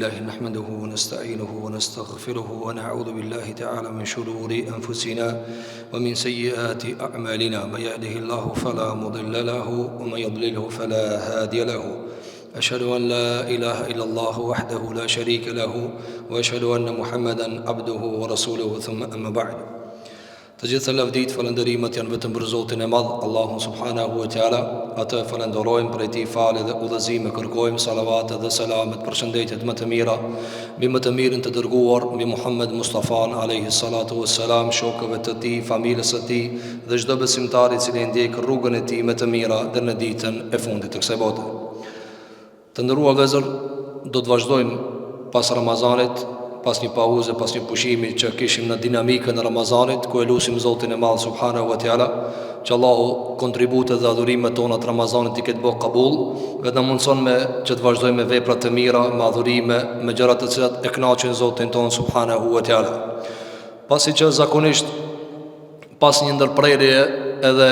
لله نحمده ونستعينه ونستغفره ونعوذ بالله تعالى من شرور أنفسنا ومن سيئات أعمالنا من يهده الله فلا مضل له ومن يضلله فلا هادي له أشهد أن لا إله إلا الله وحده لا شريك له وأشهد أن محمدا عبده ورسوله ثم أما بعد. Të gjitha lavdit, falënderimet janë vetëm për Zotin e Madh, Allahun subhanahu wa taala. Atë falenderojmë, prej tij falë dhe udhëzime kërkojmë, salavat dhe selamet, përshëndetjet më të mira mbi më të mirin të dërguar, mbi Muhammed Mustafa alayhi salatu wassalam, shokëve të tij, familjes së tij dhe çdo besimtar i cili ndjek rrugën e tij më të mira deri në ditën e fundit të kësaj bote. Të nderuar vëllezër, do të vazhdojmë pas Ramazanit, pas një pauze, pas një pushimi që kishim në dinamikën e Ramazanit, ku e lutim Zotin e Madh subhanahu wa taala që Allahu kontributet dhe adhurimet tona të Ramazanit i ketë bëu qabul, dhe na mundson që të vazhdojmë me vepra të mira, me adhurime, me gjëra të cilat e kënaqin Zotin ton subhanahu wa taala. Pasi që zakonisht pas një ndërprerje edhe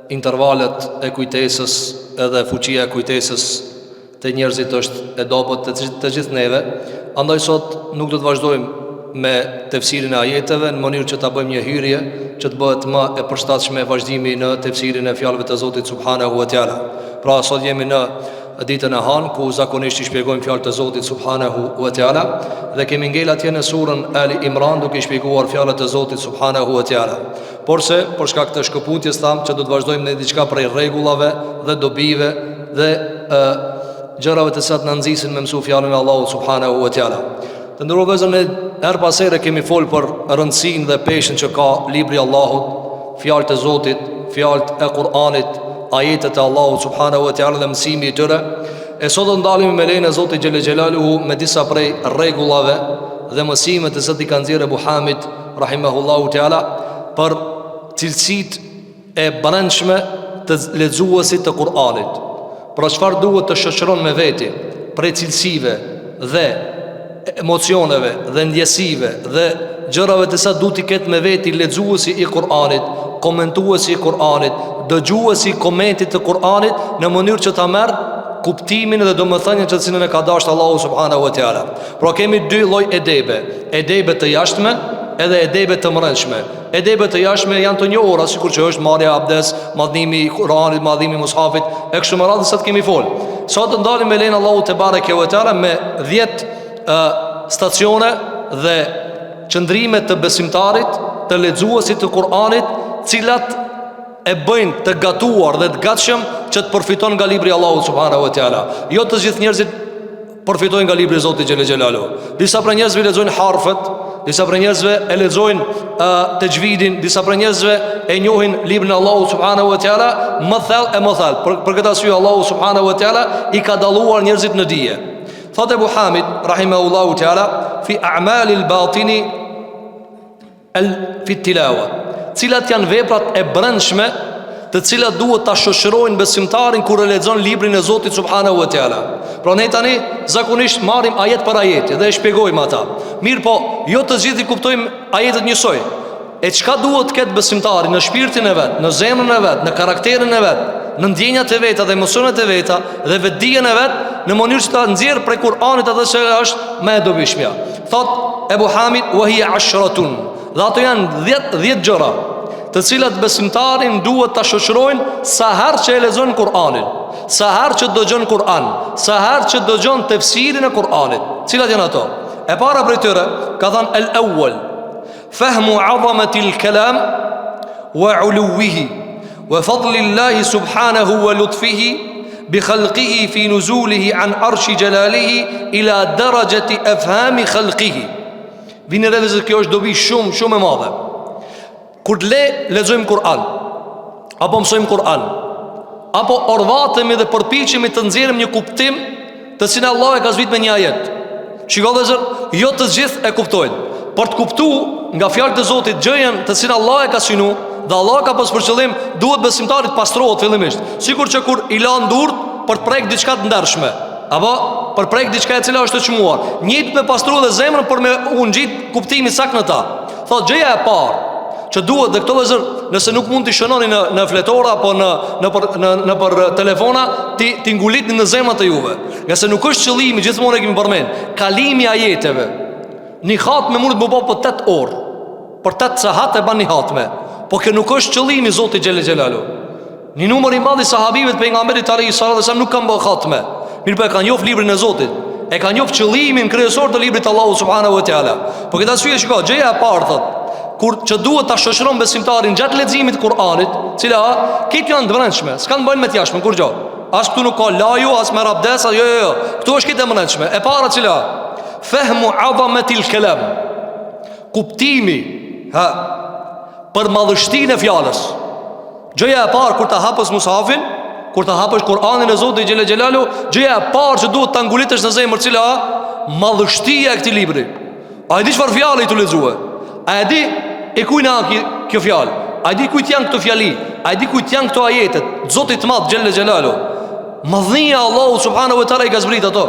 intervalet e kujtesës edhe fuqia e kujtesës të njerëzit është e dobët të gjithë neve. Andaj sot nuk do të vazhdojmë me tefsirin e ajeteve në mënyrë që ta bëjmë një hyrje që të bëhet më e përshtatshme vazhdimi në tefsirin e fjalëve të Zotit subhanahu wa taala. Pra sot jemi në ditën e Han, ku zakonisht i shpjegojmë fjalët e Zotit subhanahu wa taala, dhe kemi ngel atje në surën Ali Imran duke i shpjeguar fjalët e Zotit subhanahu wa taala. Porse për shkak të shkëputjes tham që do të vazhdojmë në diçka prej rregullave dhe dobive dhe gjërave të cilat na nxisin me mësu fjalën e Allahut subhanahu wa taala. Të nderuar vëllezër, ne her pas here kemi fol për rëndësinë dhe peshën që ka libri i Allahut, fjalët e Zotit, fjalët e Kur'anit, ajetet e Allahut subhanahu wa taala dhe mësimi i tyre. E sot do ndalemi me lejen e Zotit xhelel xhelaluhu me disa prej rregullave dhe mësimeve të cilat i ka nxjerrë Abu Hamid rahimahullahu taala për cilësitë e brendshme të lexuesit të Kur'anit. Pra çfarë duhet të shoqëron me veti prej cilësive dhe emocioneve dhe ndjesive dhe gjërave të sa duhet i ketë me veti lexuesi i Kur'anit, komentuesi i Kur'anit, dëgjuesi i komentit të Kur'anit, në mënyrë që ta merr kuptimin dhe domethënien që cilën e ka dashur Allahu subhanahu wa taala. Pra kemi dy lloj edebe të jashtme edhe edebe të brendshme. Edebe të jashtme janë të njohura, sikur që është marrja abdes, madhnimi i Kur'anit, madhnimi i mushafit, e kështu me radhë sa kemi fol. Sot do ndalim me lein Allahu te bareke ve teala me 10 stacione dhe qëndrime të besimtarit, të lexuesit të Kur'anit, cilat e bëjnë të gatuar dhe të gatshëm që të përfiton nga libri i Allahut subhanahu wa taala. Jo të gjithë njerëzit përfitojnë nga libri i Zotit xhelel xhelalu. Disa prej njerëzve lexojnë harfet, disa prej njerëzve e lexojnë tajvidin, disa prej njerëzve e njohin librin e Allahut subhanahu wa taala më thellë e më thellë. Për këtë arsye Allahu subhanahu wa taala i ka dalluar njerëzit në dije. Thot Abu Hamid rahimahullahu taala fi a'mal al-batini fi tilawa, cilat janë veprat e brendshme të cilat duhet ta shoqërojnë besimtarin kur e lexon librin e Zotit subhanahu wa taala. Pra ne tani zakonisht marrim ajet për ajet dhe e shpjegojmë ata. Mirë po, jo të gjithë i kuptojmë ajetet njësoj. E çka duhet të ketë besimtari në shpirtin e vet, në zemrën e vet, në karakterin e vet, në ndjenjat e veta dhe emocionet e veta dhe vetdijen e vet, në mënyrë që ta nxjerr prej Kur'anit atë që është më e dobishmja. Thot Abu Hamid wa hiya 'ashratun. Dhe ato janë 10 gjëra të cilat besimtarin duhet ta shoqërojnë sa herë që e lexon Kur'anin, sa herë që dëgjon Kur'an, sa herë që dëgjon tefsirin e Kur'anit. Cilat janë ato? E para prej tyre ka thënë al-awwal fahmu 'azamati al-kalam wa 'uluwihi wa fadli Allah subhanahu wa lutfihi bi khalqihi fi nuzulihi an arshi jalalihi ila darajati afhami khalqihi. Vini rëvizë, kjo është dobi shumë e madhe. Kur lexojmë Kur'an, apo mësojmë Kur'an, apo orvatemi dhe përpiqemi të nxjerrim një kuptim të cilin Allah e ka zbrit me një ajet. Shikoj vëllezër, jo të gjithë e kuptojnë. Për të kuptuar nga fjalët e Zotit gjëjen të cilin Allah e ka synu dhe Allah ka pas për qëllim, duhet besimtarit pastrohet fillimisht. Sikur që kur i lan durt për të prek diçka të ndershme, apo për prek diçka e cila është e çmuar, njëjtë me pastruar dhe zemrën për me u ngjit kuptimin sakt në ta. Thotë gjëja e parë që duhet dhe këto vëzër, nëse nuk mund t'i shënoni në fletora apo në për telefona, ti ngulitni në zemrat e juve. Nga se nuk është qëllimi, gjithmonë e kemi përmend, kalimi ajeteve. Një hatme mund të më bëj për 8 orë, për 8 sahat e ban një hatme. Po kjo nuk është qëllimi Zoti xhelle xhelalu. Një numër i madh i sahabëve të pejgamberit alayhi salatu wasallam nuk kanë bërë hatme. Mirë, po e kanë njoft librin e Zotit. E kanë njoft qëllimin kryesor të librit të Allahut subhanahu wa taala. Po këtë arsye shiko, gjëja e parë thot, kur që duhet ta shoqëron besimtarin gjatë leximit të Kuranit, cila këto janë të brendshme, s'kan bëjnë me të jashtme kur gjë. As këtu nuk ka laju, as me rabdes, jo. Këtu është këtë e brendshme. E para cila? Fahmu 'azamatil kalam. Kuptimi, për madhështinë e fjalës. Gjëja e parë kur ta hapësh mushafin, kur ta hapësh Kur'anin e Zotit xhelle xhelalu, gjëja e parë që duhet ta ngulitësh në zemër cila madhështia e këtij libri. A e di çfarë fjalë i tu lexuar? A e di e kujt na kjo fjalë? A e di kujt janë këto fjali? A e di kujt janë këto ajetet? Zoti i Madh xhelle xhelalu. Madhnia Allahu subhanahu wa taala i ka zbrit ato.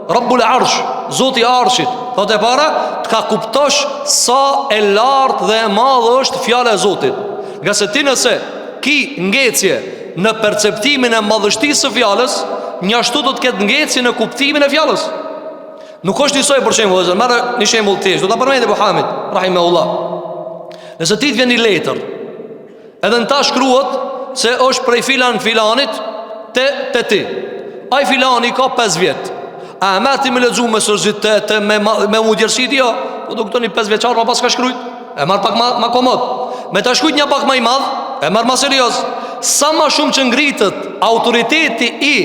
Rabbul Arsh, Zoti i Arshit. Thotë e para, të ka kuptosh sa e lartë dhe e madhe është fjala e Zotit. Nga se ti nëse ki ngecje në perceptimin e madhështisë së fjalës, njashtu do të ketë ngecje në kuptimin e fjalës. Nuk është njësoj për shembull, marrë një shembull thjesht, do ta përmend Abu Hamid rahimahullah. Nëse ti të vjen një letër, edhe në ta shkruhet se është prej filanit te ti. Ai filani ka 5 vjet. A e merti me lexu me seriozitet, me mundjerësi jo, po do këto një 5 vjeçar ma pas ka shkruajt. E marr pak ma komod. Me ta shkruajt një pak më i madh, e marr më serioz. Sa më shumë që ngritet autoriteti i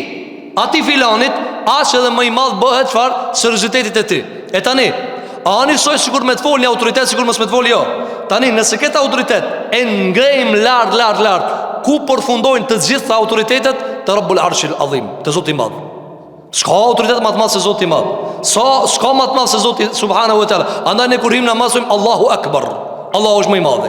atij filanit, as edhe më i madh bëhet çfarë seriozitetit e ti. E tani, a ani soi sikur me të fol një autoritet sikur mos me të fol jo. Tani nëse këtë autoritet e ngrejm lart, ku përfundojnë të gjitha autoritetet të Rabbul Arshil Azim, të Zotit i Madh. S'ka autoritet më të madh se Zoti i Madh. S'ka më të madh se Zoti subhanahu wa taala. Andaj ne kur him namaz thojmë Allahu Akbar. Allahu është më i madh.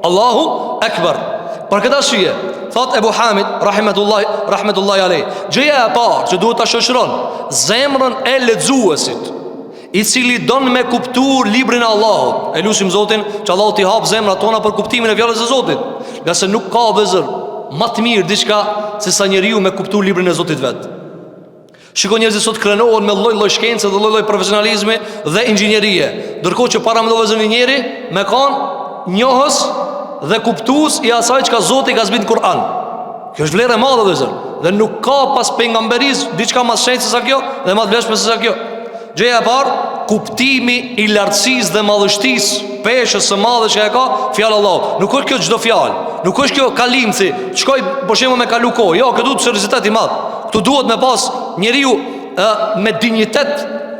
Allahu Akbar. Për këtë arsye, thot Abu Hamid rahmetullahi alayh, gjëja e parë që duhet ta shoqëron zemrën e lexuesit, i cili don me kuptuar librin e Allahut. E lutim Zotin që Allahu t'i hap zemrat tona për kuptimin e fjalës së Zotit. Nga se nuk ka vëzër më të mirë diçka se sa njeriu me kuptuar librin e Zotit vet. Shikoj njerëzit sot krenohen me lloj-lloj shkencë dhe lloj-lloj profesionalizmi dhe inxhinierie, ndërkohë që para më vëzën një njeri me kanë njohës dhe kuptues i asaj çka Zoti ka zbritur në Kur'an. Kjo është vlerë e madhe vëzër, dhe nuk ka pas pejgamberis diçka më shenjtë se sa kjo dhe më të vlefshme se sa kjo. Gjëja e parë, kuptimi i lartësisë dhe madhështisë peshës së madhe që e ka fjala Allahut. Nuk është kjo çdo fjalë, nuk është kjo kalimci, shkoj për shembull me kalu kohë. Jo, kjo duhet seriozitet i madh. Këtu duhet me pas njeriu me dinjitet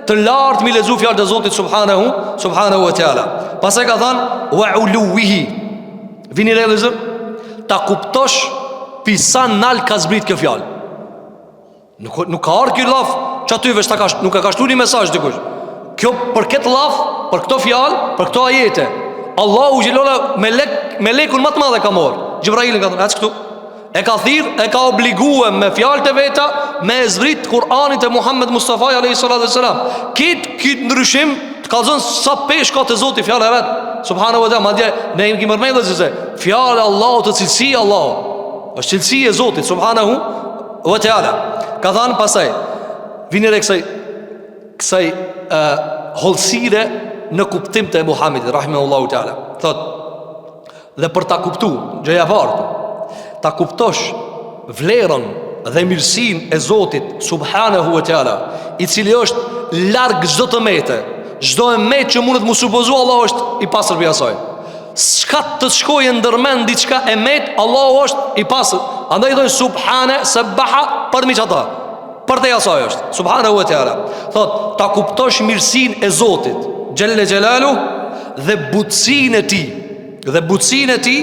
të lartë mi lexu fjalët e Zotit subhanahu wa taala. Pastaj ka thënë wa uluwihi. Vini realizëm ta kuptosh pisa nal ka zbrit kjo fjalë. Nuk ka ardhur ky llaf që aty vesh ta ka, nuk ka shtuar një mesazh dikush. Kjo për këtë llaf, për këto fjalë, për këto ajete, Allahu xhelala melekun më të madh e ka marr. Xhibrailin ka thënë, "Ec këtu." E ka thirr, e ka obliguar me fjalët e veta me zbrit Kur'anit e Muhammed Mustafa alayhi salatu wasalam. Kit ndryshim të kallzon sa pesh ka te Zoti fjala e vet. Subhanahu wa taala, madje ne kemi përmendur se fjala e Allahut, të cilësia e Allahut, është cilësia e Zotit subhanahu wa taala. Ka thënë pasaj, vini re kësaj holsire në kuptim të Muhamedit rahimahullahu taala. Thot, dhe për ta kuptuar, gjëja e parë, ta kuptosh vlerën dhe mirësinë e Zotit subhanahu wa taala, i cili është larg çdo të mete. Çdo emet që mundet mu supozu, Allah është i pastër për asaj. S'ka të shkojë ndërmend diçka emet, Allahu është i pastër. Andaj thonë subhana sabaha për mi çata. Për te asaj është subhanahu wa taala. Thot, ta kuptosh mirësinë e Zotit xhelle xhelalu dhe butësinë e tij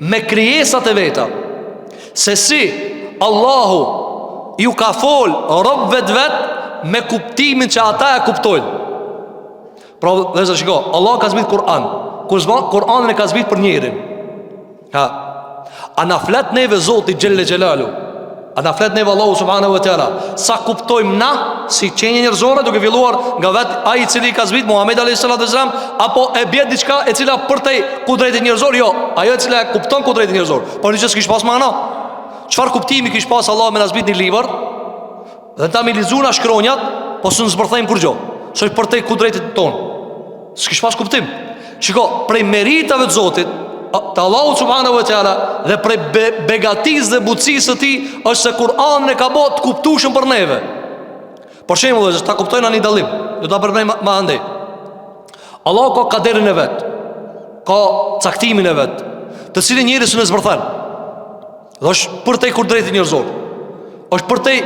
me krijesat e veta. Se si Allahu ju ka fol robëve të vet me kuptimin që ata e kuptojnë. Pra dhe zë shiko, Allah ka zbrit Kur'an. Kur'anin e ka zbrit për njerin. A na flet neve Zoti xhelle xhelalu A na flet neve Allahu subhanahu wa taala. Sa kuptojmë na si qenje njerëzore, duke filluar nga vet ai i cili ka zbrit Muhamedi alayhis salam, apo e bie diçka e cila përtej kudretit njerëzor? Jo, ajo e cila e kupton kudretin njerëzor. Po nëse s'kish pas mana, çfarë kuptimi kish pas Allah me na zbrit në libër? Dhe ta mi lexuana shkronjat, po s'u zbërthejmë kur gjë. S'është përtej kudretit ton. S'kish pas kuptim. Shiko, prej meritave të Zotit të Allahu subhanahu wa taala dhe prej begatisë dhe butësisë së tij është se Kur'ani e ka bërë të kuptueshëm për neve. Për shembull, ta kuptojnë një dallim, do ta përmend më andej. Allahu ka kaderin e vet, ka caktimin e vet, të cilin njerëzit nuk e zbërthejnë. Dhe është përtej kudretit njerëzor. Është përtej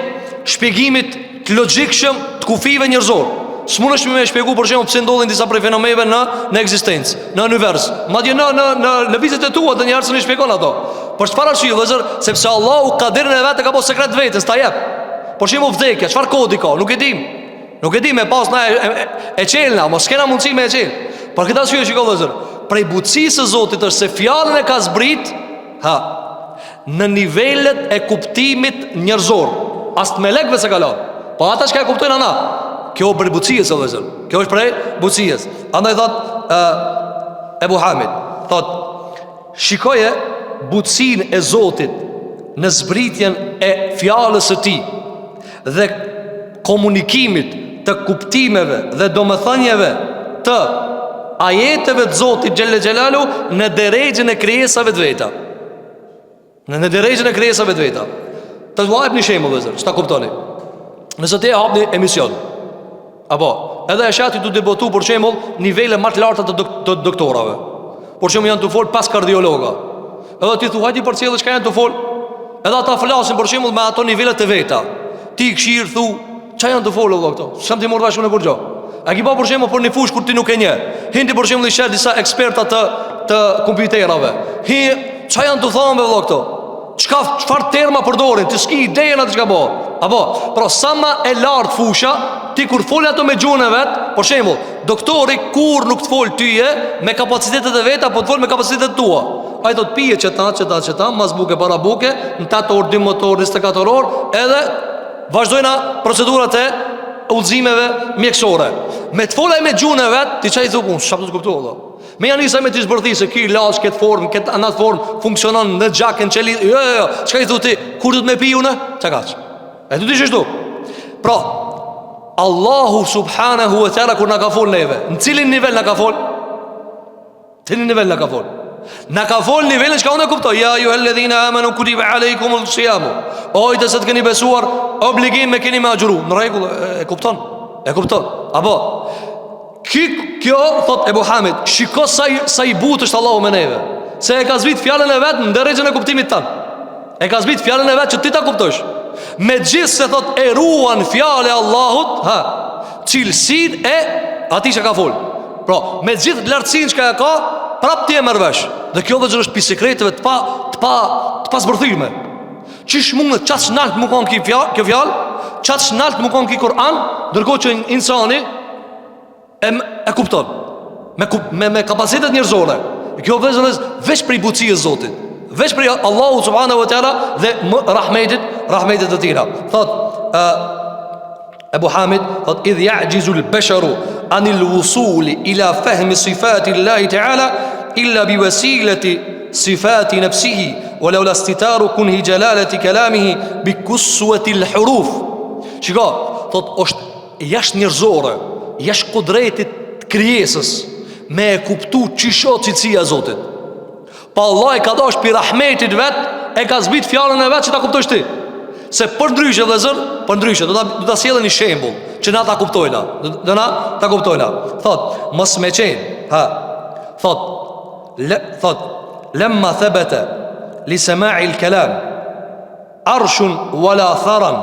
shpjegimit të logjikshëm të kufive njerëzor. S'mundesh me shpjegu për shembull pse ndodhin disa prej fenomeneve në ekzistencë, në univers. Madje në lëvizjet e tua të njerëzve nuk shpjegon ato. Për çfarë arsye, vëllazër? Sepse Allahu kaderin e vet e ka bërë sekret vetes, ta jep. Për shembull vdekja, çfarë kodi ka? Nuk e dim. Nuk e dim me pas na e çelna, mos kena mundësi me e çel. Për këtë arsye shikoj vëllazër, prej butësisë së Zotit është se fjalën e ka zbrit në nivelet e kuptimit njerëzor. As të melekëve se ka lënë. Po ata çka e kuptojnë ana? Kjo është prej butësisë, vëllazër. Kjo është prej butësisë. Andaj thot Ebu Hamid, thot, shikoje butësinë e Zotit në zbritjen e fjalës së tij dhe komunikimit të kuptimeve dhe domethënieve të ajeteve të Zotit xhelle xhelalu në derejën e krijesave të veta. Në derejën e krijesave të veta. Të vajmë një shembull, vëllazër, çta kuptoni? Nëse ti hapni emision, apo edhe e shati të debotu për shembull nivele më të larta të doktorave. Por shembull janë të fol pas kardiologa. Edhe ti thuaj ti për cilë çka janë të fol. Edhe ata flasin për shembull me ato nivele të veta. Ti këshir thu, çka janë të folë vëlla këto? S'kam ti marrë bashkë në kurrë. A ki pa për shembull për një fushë kur ti nuk e njeh. Hindi për shembull i sheh disa eksperta të kompjuterave. Çka janë të thonë vëlla këto? Çfarë terma përdorin? Ti s'ki ide na çka bëj. Apo, pra sa më e lart fusha, ti kur fol ato me gjuhën e vet, për shembull, doktori kur nuk të fol tyje me kapacitetet e veta, po të fol me kapacitetet tua. Ai do të pije çeta, mas buke para buke, në 8 orë, 2 motor, 24 orë, edhe vazhdojna procedurat e udhëzimeve mjekësore. Me të folaj me gjuhën e vet, ti çai thukun, çfarë do të kuptoj valla? Me janë njësa me të zbërthi se ki lash, këtë formë, këtë anat formë funksionon në gjakën qeli. Jo, çka i thu ti? Kur du të me pi une? Qa kaq? E du t'i shështu? Pra, Allahu subhanahu wa ta'ala kur na ka fol neve, në cilin nivel na ka fol? Cilin nivel na ka fol? Na ka fol nivelin që ka unë e kuptoj. Ja ju helledhina amanu kutiba alejkum al-siyamu. Ojtë se të keni besuar, obligim me keni me agjuru. Në regull, e kupton? E kupton? Apo? Kjo, thot Ebu Hamid, shiko sa i but është Allahu me neve. Se e ka zbit fjallën e vetë në derejën e kuptimit tanë. E ka zbit fjallën e vetë që ti ta kuptosh. Me gjithë se thot e ruan fjallë e Allahut, cilësin e ati që ka fol. Pra, me gjithë lartësin që ka prap ti e mërvesh. Dhe kjo dhe gjërë është pi sekreteve të pa zbërthime. Qish mundët qatë shnalt më konë kjo fjallë, qatë shnalt më konë kjo Kur'an, dërko që insani e kupton me kapacitet njerëzore. Kjo vëzënës veç prej butësijës Zotit, veç prej Allahu subhanahu wa ta'ala dhe rahmetit të tira. Thot Ebu Hamid, thot idh ya'jizu al-basharu anil wusuli ila fahmi sifati Allahi ta'ala illa bi wasilati sifati nafsihi walau la istitaru kunhi jalalati kalamihi bi kuswati al-huruf. Shiko, thot është jashtë njerëzore, jashtë kudretit të krijesës me e kuptu qisho cilësia e Zotit. Pa Allah e ka dash pi rahmetit vet, e ka zbit fjallën e vet që ta kuptojsh ti. Se për ndryshe dhe zër, për ndryshe do ta sjellë një shembull që na ta kuptojna. Do na ta kuptojna. Thot, mos me qenë, thot lemma thabata li sama'i al-kalam arshun wala tharan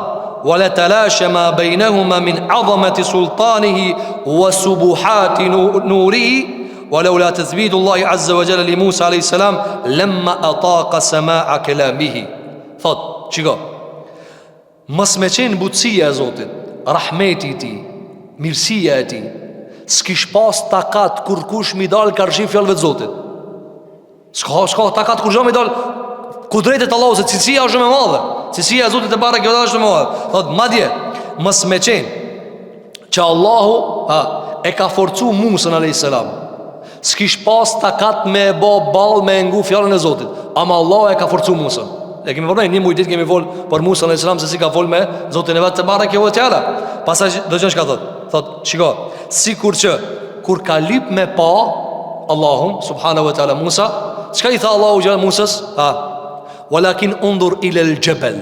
wala talasha ma bainahuma min 'azamati sultanihi wa subuhati nurihi walau la tathbitu Allah azza wa jalla li Musa alayhi salam lamma ataqa sama'a kalamihi. Thot, çiko. Mos me qenë butësia e Zotit, rahmeti i tij, mirësia e tij, s'kish pas takat kur kush mi dal karshi fjalëve të Zotit. S'ka takat kur jo mi dal kudretet Allahu se cilësia është më e madhe. Cilësia e Zotit te bareke është më. Thot madje mos me qenë që Allahu e ka forcu Musën alayhis salam. S'kish pas takat me e bo ball me ngu fjalën e Zotit. Ama Allahu e ka forcu Musën. E kemi folur një mujtë kemi fol për Musën alayhis salam se si ka fol me Zotin e vet te bareke ve teala. Pastaj dëgjon çka thot. Thot, shiko, sikur që kur ka lip me pa Allahun subhanahu wa taala Musa, çka i tha Allahu gjatë Musës? Walakin undur ila al-jabal.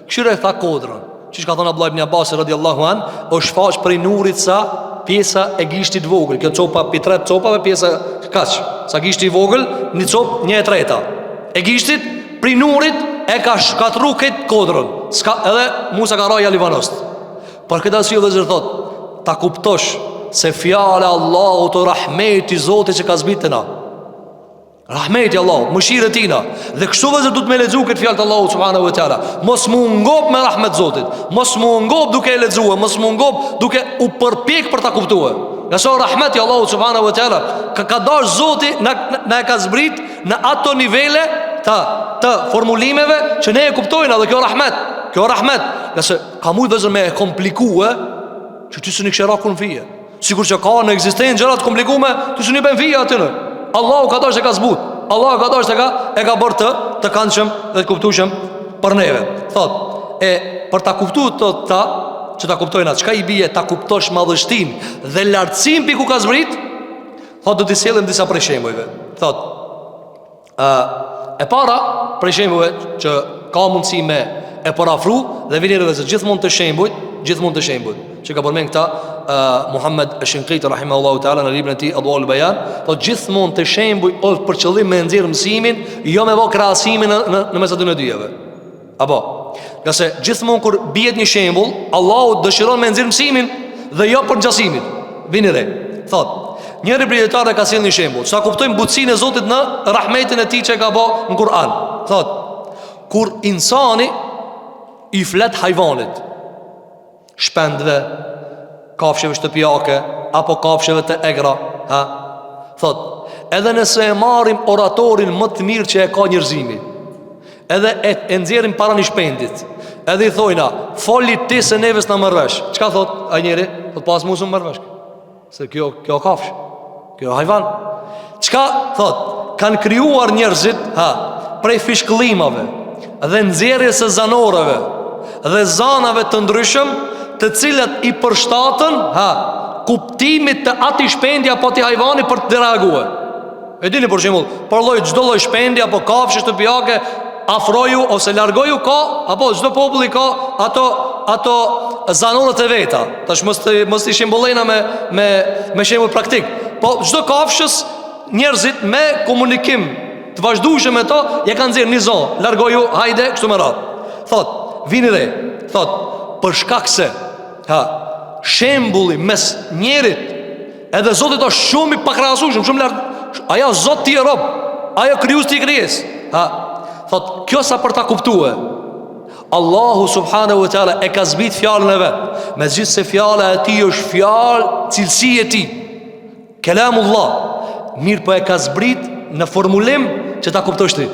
Këshire tha kodrën. Çish ka thënë Abdullah ibn Abbas radhiyallahu an, o shfaq prej nurit sa pjesa e gishtit vogël. Kjo copa pi 3 copave pjesa kaç. Sa gishti i vogël, një copë 1/3 e gishtit prej nurit e ka shkatru këtë kodrën. Edhe Musa ka raja Livanost. Por këtë arsye vëllezër thot, ta kuptosh se fjala e Allahut o rahmeti Zotit që ka zbritë na. Rahmeti Allah, mëshirë e tina. Dhe kështu vëllezër duhet me lexuar këtë fjalë të Allahut subhanahu wa taala. Mos mu ngop me rahmet Zotit. Mos mu ngop duke e lexuar, mos mu ngop duke u përpjek për ta kuptuar. Nga sa rahmeti Allahut subhanahu wa taala ka dash Zoti na e ka zbrit në ato nivele të formulimeve që ne e kuptojna dhe kjo rahmet. Kjo rahmet, nëse ka mujtë vëzër me e komplikue, që ty së një këshera kun fije. Sigur që ka në egzistenë gjërat komplikume, ty së një ben fije atyne. Allahu ka dash e ka zbut. Allahu ka dash e ka bërë të kanëshëm dhe të kuptushëm për neve. Thot, për ta kuptu të ta, që ta kuptojna, qka i bije ta kuptosh madhështin dhe lartësim për ku ka zbrit, thot, do t'i sjellim disa prej shembujve. Thot, e para prej shembujve që ka mundësi me e parafru dhe vini rëvëzë gjithmonë të shembujt që ka përmen këta Muhammed Shinqiti rahimahullahu ta'ala në librin e tij Adwaul Bayan, thot gjithmonë të shembujt është për qëllim me nxjerr mësimin, jo me vë krahasimin në mes aty në dyjeve. Apo, qase gjithmonë kur bie një shembull, Allahu dëshiron me nxjerr mësimin dhe jo për ngjasimin. Vini re. Thot, njëri prej ka sjell një shembull, sa kuptojmë butësinë e Zotit në rahmetin e tij që ka bë në Kur'an. Thot, kur insani i flet hajvanit, shpendve, kafshëve shtëpiake, apo kafshëve të egra, thot, edhe nëse e marim oratorin më të mirë që e ka njerëzimi, edhe e nxjerrim para një shpendit, edhe i thojna, foli ti se neves në mërvesh. Qka thot a njeri? Thot, pas mu së më mërvesh, se kjo kafsh, kjo hajvan. Qka thot? Kanë krijuar njerëzit prej fishkëllimave dhe nxjerrjes së zanoreve dhe zanave të ndryshëm, të cilat i përshtatën kuptimit të ati shpendi apo ati hajvani për të reaguar. E dini për shembull, për çdo lloj shpendi apo kafshë shtëpiake, afroju ose largoju ka, apo çdo populli ka ato zanorët e veta. Tash mos i shembullojna me shembull praktik. Po çdo kafshës njerëzit me komunikim të vazhdueshëm me to, ja kanë nxjerr një zonë, largoju, hajde, kështu me radhë. Thot, vini dhe, thot, për shkak se shembulli mes njerit edhe Zotit është shumë i pakrahasueshëm, shumë lart. Ajo Zot ti e rob, ajo krijues ti krijes. Thot, kjo sa për ta kuptuar. Allahu subhanahu wa taala e ka zbrit fjalën e vet. Megjithse fjala e tij është fjalë cilësi e tij. Kelamullah, mirë po e ka zbrit në formulim që ta kuptosh ti.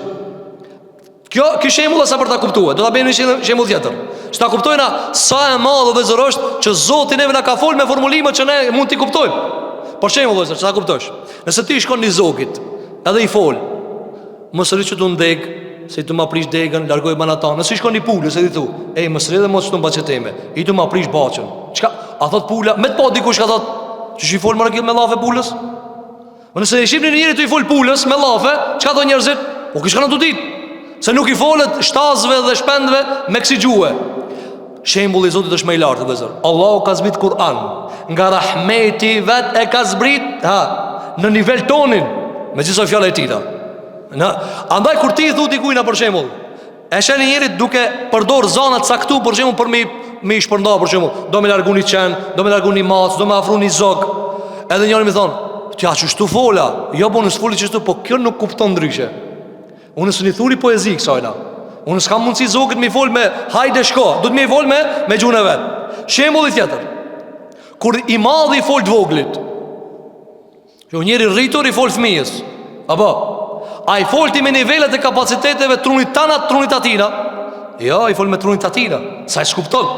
Kjo shembull sa për ta kuptuar. Do ta bëjmë një shembull tjetër. Që ta kuptojna sa e madhe dhe zërosh që Zoti neve na ka fol me formulime që ne mund t'i kuptojmë. Për shembull, që ta kuptosh. Nëse ti shkon në zogit, edhe i fol, mos rri që tu ndeg, se tu ma prish degën, largoj banatan. Nëse shkon në pulë, se ti thu, ej mos rri dhe mos tu mbaçeteme. I tu ma prish baçën. Çka? A thot pula, me të pa dikush ka thot, që i fol më rakit me llafe pulës? Nëse e shihni njëri tu i fol pulës me llafe, çka thon njerëzit? Po kish kanë tu ditë. Se nuk i folet shtazve dhe shpendve me kësi gjuhe. Shembulli i Zotit është më i lartë, vëllezër. Allahu ka zbrit Kur'an, nga rahmeti vet e ka zbrit në nivel tonin, me gjithë fjalë e tij. Andaj kur ti i thu dikujt për shembull, e shën njëri duke përdor zona të caktuar për shembull për me i shpërnda për shembull, do me larguni qen, do me larguni mac, do me afruni zog. Edhe njëri më thon, "Ti a çu fola?" Jo, po nuk foli çështu, po kjo nuk kupton ndryshe. Unë së një thuri poezi kësajna. Unë s'kam mundësi zogët me i fol me hajde shko, du të me i fol me gjune vetë. Shembulli tjetër, kur i madhi i fol të voglit, që njeri rritur i fol fëmijës, apo a i fol ti me nivellet e kapaciteteve trunit tanat, trunit atina, Jo, i fol me trunin të atina, sa e s'kupton.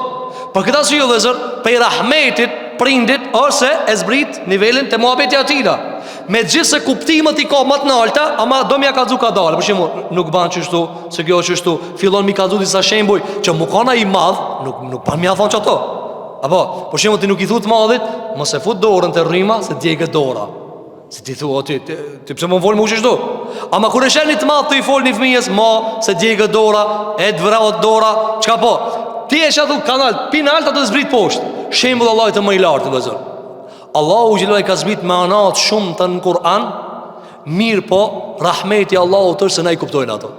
Për këta si jo vëzër, për i rahmetit prindit ose e zbrit nivelin të muhabeti atina. Me gjithë se kuptimet i ka më të nalta, ama do m'ja kallzu ka dalë. Për shembull, nuk ban çështu, se kjo është çështu, fillon mi kallzu disa shembuj që mu kana i madh, nuk ban m'ja thon çato. Apo, për shembull ti nuk i thut madhit, mos e fut dorën te rryma se djegët dora. Se ti thua ti pse më vol më kështu? Ama kur e shani të madh ti i folni fëmijës, ma se djegët dora, e të vrau dora, çka po? Ti e shatu kanal, pinalta të zbrit poshtë. Shembull Allahut të më i lartë vëzër. Allahu xhelal ka zbrit me anat shumë të në Kur'an. Mirë po, rahmeti Allahu tërë se na i kuptojnë ato.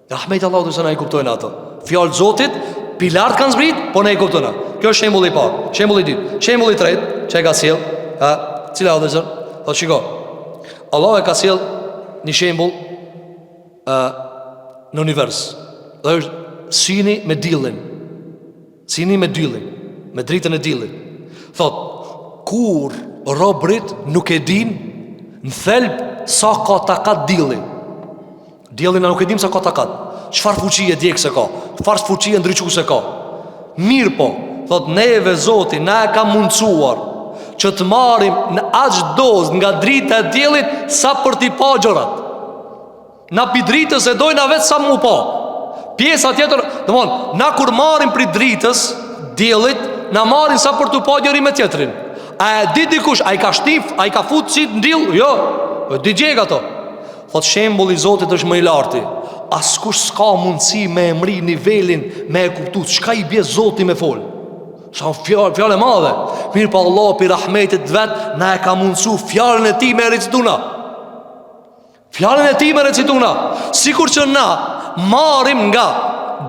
Rahmeti Allahu tërë se na i kuptojnë ato. Fjallë Zotit, pilart kanë zbrit, po ne i kuptojnë. Kjo është shembull i parë. Shembull i dytë. Shembull i tretë, që e ka sjell, cila o vëzër? Thot shiko, Allahu e ka sjell një shembull në univers. Dhe është sini me dillin. Sini me dillin, me dritën e dillit. Thot, kur robrit nuk e din në thelb sa ka takat dilli. Dilli na nuk e dim sa ka takat. Çfarë fuqie djeg se ka, çfarë fuqie ndriçu se ka. Mirë po, thot neve Zoti na e ka mundsuar që të marrim në aq dozë nga drita e diellit sa për t'i pa gjërat. Na pi dritës e dojna vetë sa mu pa. Pjesa tjetër, domthon, na kur marrim pri dritës diellit, na marrin sa për t'u pa njëri me tjetrin. A e di dikush, a i ka shtif, a i ka fut si në diell? Jo, di gjeg ato. Thot shembulli i Zotit është më i larti. Askush s'ka mundësi me emri nivelin, me e kuptu çka i bie Zoti me fol. Sa fjalë e madhe. Mirë pa Allah për rahmetit vet na e ka mundsu fjalën e tij me recituna. Fjalën e tij me recituna. Sikur që na marrim nga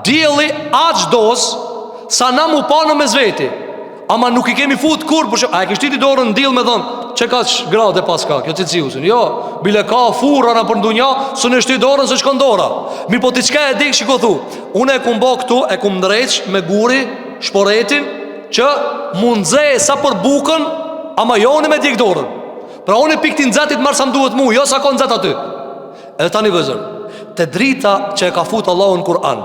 dielli aq dozë sa na mu pa në mesveti. Ama nuk i kemi fut kur, a e kishti ti dorën në diell me thonë, që ka që grade pas ka, kjo ciciusin. Jo, bile ka furra në për ndunja, së në shti dorën se shkon dora. Mirë po ti qka e dik shiko thu, unë e kum bo këtu, e kum ndreq me guri, shporetin, që mundze sa për bukën, ama jo unë me dik dorën. Pra unë e pik ti nxetit marë sa më duhet mu, jo sa ka nxet aty. Edhe tani vëzër, te drita që e ka fut Allahu në Kur'an,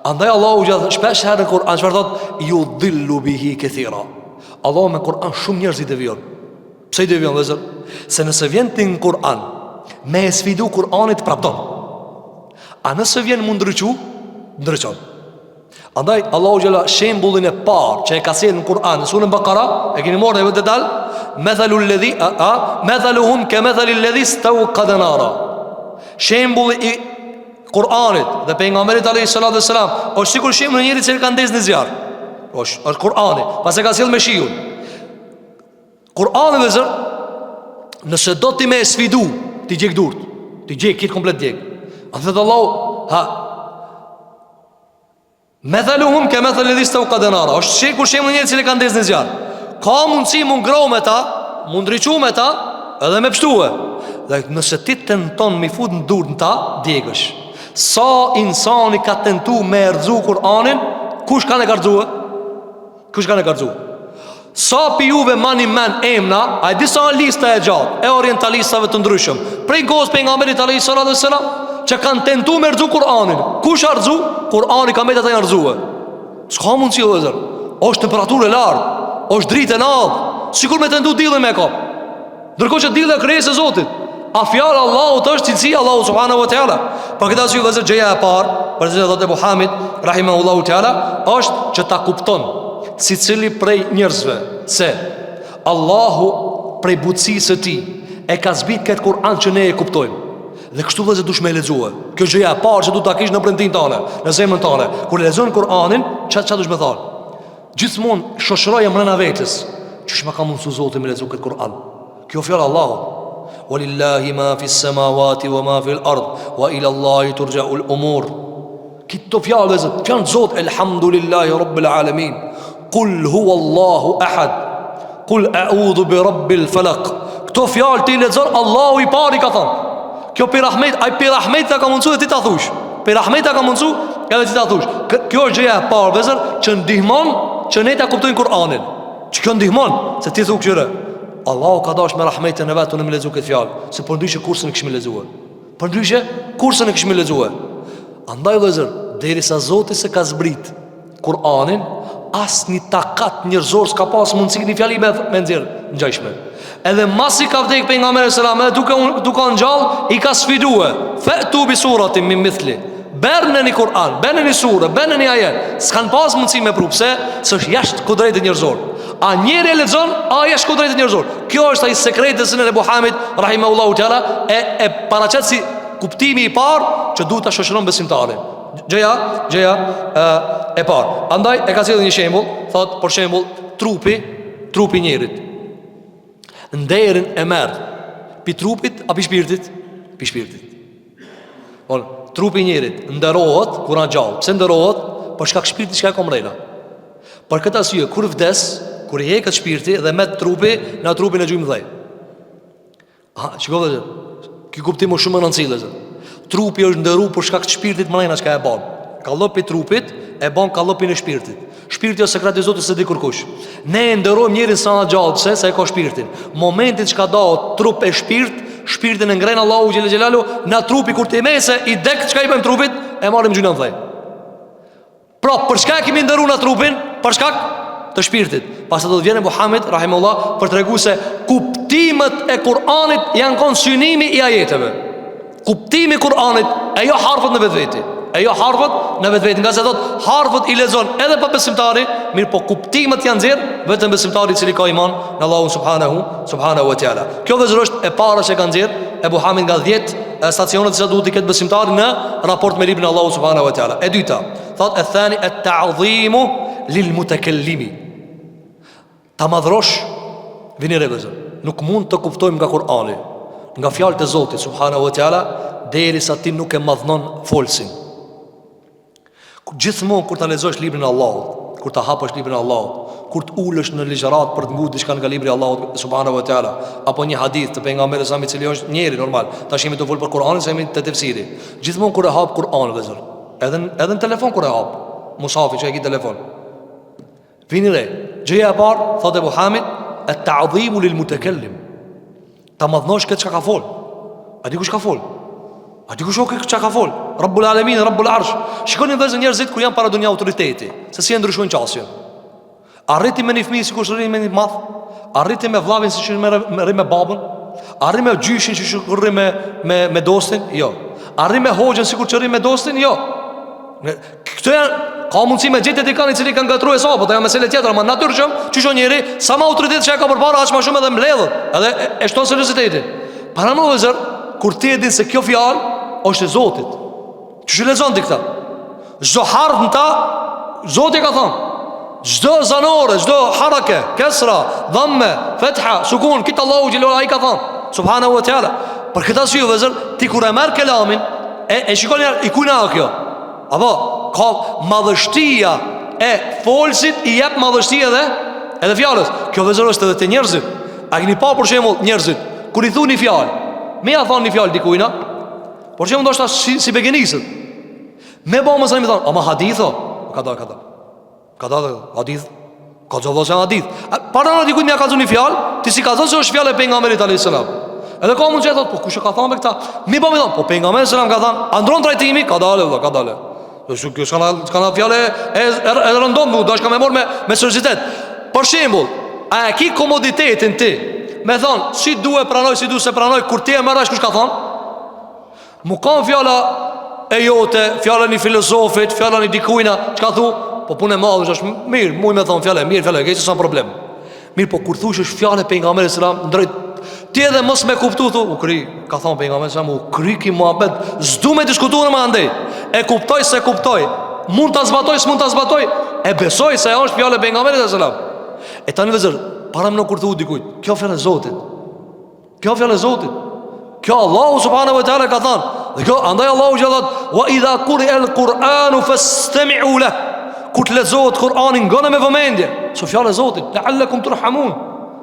andaj Allahu gjithë shpesh herë në Kur'an çfarë thot ju dhillu bihi kathira. Allahu me Kur'an shumë njerëz i devijon. Pse i devijon vëzër? Se nëse vjen ti në Kur'an me e sfidu Kur'anit prapton. A nëse vjen mu ndryqu, ndryqon. Andaj Allahu gjithë shembullin e parë që e ka sjellë në Kur'an në surën Bakara, e keni marrë edhe detaj, mathaluhum kamathali alladhi istawqada nara. Shembulli i Kur'anit dhe pejgamberit alayhis salam është sikur shembulli i njëri që ka ndezë në zjarr. Është Kur'ani, pas e ka sjell me shiun. Kur'ani vëzër, nëse do ti me sfidu, ti gjek durt, ti gjek kit komplet gjek. A thot Allahu, mathaluhum kamathali alladhi istawqada nara. Është sikur shembulli i njëri që ka ndezë në zjarr. Ka mundësi mu ngroh me ta, mu ndriçu me ta, edhe me pshtue. Dhe nëse ti tenton mi fut në durt në ta, djegësh. Sa insani ka tentu me erzu Kur'anin, kush ka ne garxue? Kush ka ne garxue? Sa pi juve mani men emna, a e disa lista e gjatë, e orientalistave të ndryshëm, prej kohës pejgamberit alayhis salam, që kanë tentu me erzu Kur'anin. Kush arzu? Kur'ani ka me të të jarzue. S'ka mundë si vëzër. Është temperaturë e lartë, është dritë e nadhë, sikur me tentu dillën me kap. Ndërkohë që dillë e krijesë e Zotit. A fjallë Allahut është cilësia Allahu subhanahu wa ta'ala. Për këta si ju vëzër gjëja e parë, për të thotë Ebu Hamid rahimahullahu ta'ala, është që ta kupton si cili prej njerëzve se Allahu prej butësisë së tij e ka zbrit këtë Kur'an që ne e kuptojmë. Dhe kështu vëzër dush me lexue. Kjo gjëja e parë që du ta kish në brendin tënde, në zemrën tënde. Kur lexon Kur'anin, çfarë dush me thonë? Gjithmonë shoshroje mbrana vetes. Çish më ka mundsu Zoti me lexu këtë Kur'an? Kjo fjalë Allahut. Walillahi ma fi s-samawati wa ma fi l-ard wa ila Allahi turja'u l-umur. Këto fjalë janë Zot, elhamdulillahi rabbil alamin. Qul huwa Allahu ahad. Qul a'udhu bi rabbil falaq. Këto fjalë ti lexon, Allahu i pari ka thënë. Kjo për rahmet, ai për rahmet ta ka mundsu dhe ti ta thush. Për rahmet ta ka mundsu edhe ti ta thush. Kjo është gjëja e parë vëzër që ndihmon që ne ta kuptojmë Kur'anin. Që ndihmon se ti thu këtyre. Allahu ka dash me rahmetin e vetë në me lezu këtë fjallë. Se për ndryshe kursën e këshme lezuë. Për ndryshe kursën e këshme lezuë. Andaj vëzër, derisa Zoti se ka zbrit Kur'anin, asnjë takat njerëzor s'ka pas mundësi një fjali me nxjerr ngjajshme. Edhe masi ka vdek pejgamberi sallallahu alajhi wasallam, duke ngjall, i ka sfidue: "Fa'tu bi suratin min mithli." Bërnë një Kur'an, bërnë një sure, bërnë një ajet. S'kan pas mundësi me pru, pse? S'është jashtë kudretit njerëzor. A njeri e lexon, a jashtë kudretit njerëzor. Kjo është ai sekreti që Ebu Hamid rahimahullahu taala e paraqet si kuptimi i parë që duhet ta shoqëron besimtarin. Gjëja e parë. Andaj e ka sjellë një shembull, thot për shembull trupi i njerit. Nderin e merr pi trupit apo pi shpirtit? Pi shpirtit. Trupi i njerit nderohet kur është gjallë. Pse nderohet? Për shkak shpirtit që ka komrela. Për këtë arsye kur vdes, kur i heqet shpirti dhe met trupi, në trupin e gjujmë dhej. Shikoj, ky kuptim është shumë i rëndësishëm. Trupi është nderuar për shkak të shpirtit mrena që ka e bën. Kallopi trupit e bën kallopin e shpirtit. Shpirti është sekret i Zotit se di kurkush. Ne e nderojmë njerin sa gjallë, pse? Se e ka shpirtin. Momentin që ka dao trup e shpirtin e ngren Allahu xhel xhelalu na trupi kur ti mese i dek çka i bën trupit, e marrim gjynën thej. Pra, për çka e kemi nderuar na trupin? Për shkak të shpirtit. Pastaj do të vjen Muhammed rahimullah për t'regu se kuptimet e Kur'anit janë kon synimi i ajeteve. Kuptimi i Kur'anit e jo harfët në vetveti. Nga se thot harfët i lexon edhe pa besimtari, mirë po kuptimet janë nxjerr vetëm besimtari i cili ka iman në Allahun subhanahu wa taala. Kjo vëzhgë është e para që ka nxjerr Ebu Hamid nga 10 stacionet që duhet të ketë besimtari në raport me librin e Allahut subhanahu wa taala. E dyta, thot e thani at-ta'dhimu lil mutakallimi. Ta madhrosh vini revëzë. Nuk mund të kuptojmë nga Kur'ani, nga fjalët e Zotit subhanahu wa taala, derisa ti nuk e madhnon folsin. Gjithmonë kur ta lexosh librin e Allahut, kur ta hapësh librin e Allahut, kur të ulesh në ligjërat për të ngutur diçka nga libri i Allahut subhanahu wa taala, apo një hadith të pejgamberit sa i cili është njëri normal, tash jemi të fol për Kur'anin, se jemi te tefsiri. Gjithmonë kur e hap Kur'anin vëzër, edhe në telefon kur e hap, musafi që e ki telefon. Vini re, gjëja e parë, thot Ebu Hamid, at-ta'dhimu lil mutakallim. Ta madhnosh këtë çka ka fol. A di kush ka fol? A di kush o këtë çka ka fol? Rabbul Alamin, Rabbul Arsh. Shikoni vëzë njerëzit kur janë para dunja autoriteti, se si e ndryshojnë qasjen. Arriti me një fëmijë sikur rri me një madh, arriti me vllavin sikur rri me babën, arri me gjyshin sikur rri me dostin, jo. Arri me hoxhën sikur rri me dostin, jo. Këto janë ka mundësi me gjetet i kanë i cili kanë gatruar sapo, ta janë mesele tjetra, ama natyrshëm, çuçi njëri sa më autoritet që ka përpara aq më shumë edhe mbledhet, edhe e shton seriozitetin. Para më vëzër, kur ti e din se kjo fjalë është e Zotit. Çuçi lexon ti këtë. Çdo harf në ta Zoti ka thënë. Çdo zanore, çdo harake, kesra, dhamme, fetha, sukun, këtë Allahu xhelalu ai ka thënë subhanahu wa taala. Për këtë arsye vëzër, ti kur e merr kelamin, e shikoni i kujna kjo. Apo ka madhështia e folsit i jep madhështia edhe fjalës. Kjo vëzër është edhe te njerëzit. A keni pa për shembull njerëzit kur i thuni fjalë, me ja thon një fjalë dikujna, por shembull ndoshta si begenisët. Me bëmë sa më thon, ama haditho, ka dalë hadith, ka zovose hadith. Para në dikujt më ka thënë një fjalë, ti si ka thënë se është fjalë e pejgamberit alayhis salam. Edhe ka mund të thotë, po kush e ka thënë me këtë? Mi bëmë thon, po pejgamberi sallam ka thënë, andron trajtimi, ka dalë. Kjo s'ka fjalë e rëndom, do shka me morë me seriozitet. Për shembull, a e ki komoditetin ti me thonë, si du e pranoj, si du se pranoj, kur ti e mërrash kush ka thonë? Mu kanë fjala e jote, fjala një filozofit, fjala një dikujna, që ka thu? Po punë e madhë, është mirë, muj me thonë fjale, mirë fjale, kejtë sa problem. Mirë, po kur thush është fjale pejgamberit sallam, ndrejt, ti edhe mos me kuptu, thu, u kry, ka thonë pejgamberit sallam, u kry ki muhabet, zdu me diskutu në më andej, e kuptoj se kuptoj, mund të zbatoj, s'mund të zbatoj, e besoj se është fjale pejgamberit sallam. E tani vëzër, para më në kur thu dikujt, kjo fjale Zotit, kjo Allahu subhanahu wa taala ka thënë, dhe kjo andaj Allahu xhallat, wa idha quri'a al-Qur'anu fastami'u lahu. Kur të lexohet Kur'ani ngone me vëmendje, so fjalë e Zotit, la'allakum turhamun.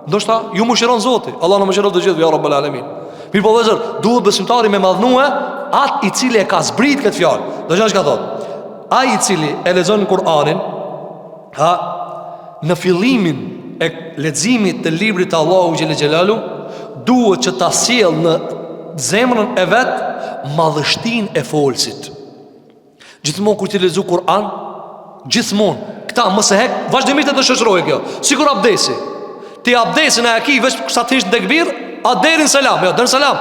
Ndoshta ju mëshiron Zoti, Allah na mëshiron të gjithë, ya rabbul alamin. Mirë po vëzër, duhet besimtari me madhnue atë i cili e ka zbrit këtë fjalë. Do të çka thot? Ai i cili e lexon Kur'anin, në fillimin e leximit të librit të Allahu xhelel xhelalu, duhet që ta sjell në zemrën e vet madhështinë e folsit. Gjithmonë kur ti lexo Kur'an, gjithmonë këta mos e hek, vazhdimisht të shoqëroje kjo. Sikur abdesi. Ti abdesin e aki veç sa të hish tekbir, a derin selam, jo, der selam.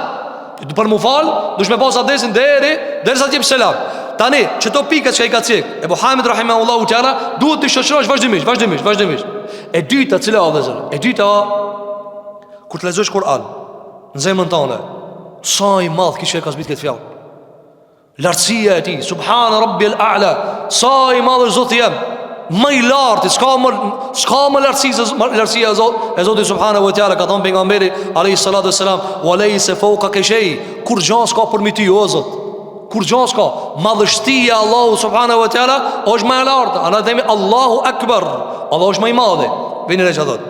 Ti për mu fal, dush me pas abdesin derisa të jep selam. Tani, çto pika që ai ka cek, Ebu Hamid rahimahullahu teala, duhet të shoqërosh vazhdimisht. E dyta cila o vëllazër, e dyta kur të lexosh Kur'an në zemrën tënde, sa i madh kishë ka zbrit këtë fjalë. Lartësia e tij, subhana rabbil a'la, sa i madh është Zoti jam. Më i lartë, s'ka më lartësia e Zotit subhanahu wa taala. Ka thënë pejgamberi alayhi salatu wassalam, wa laysa fawqa shay, kur gjë s'ka përmi ty o Zot. Kur gjë s'ka, madhështia e Allahu subhanahu wa taala është më e lartë. Ana themi Allahu akbar, Allahu është më i madh. Vini re çadot.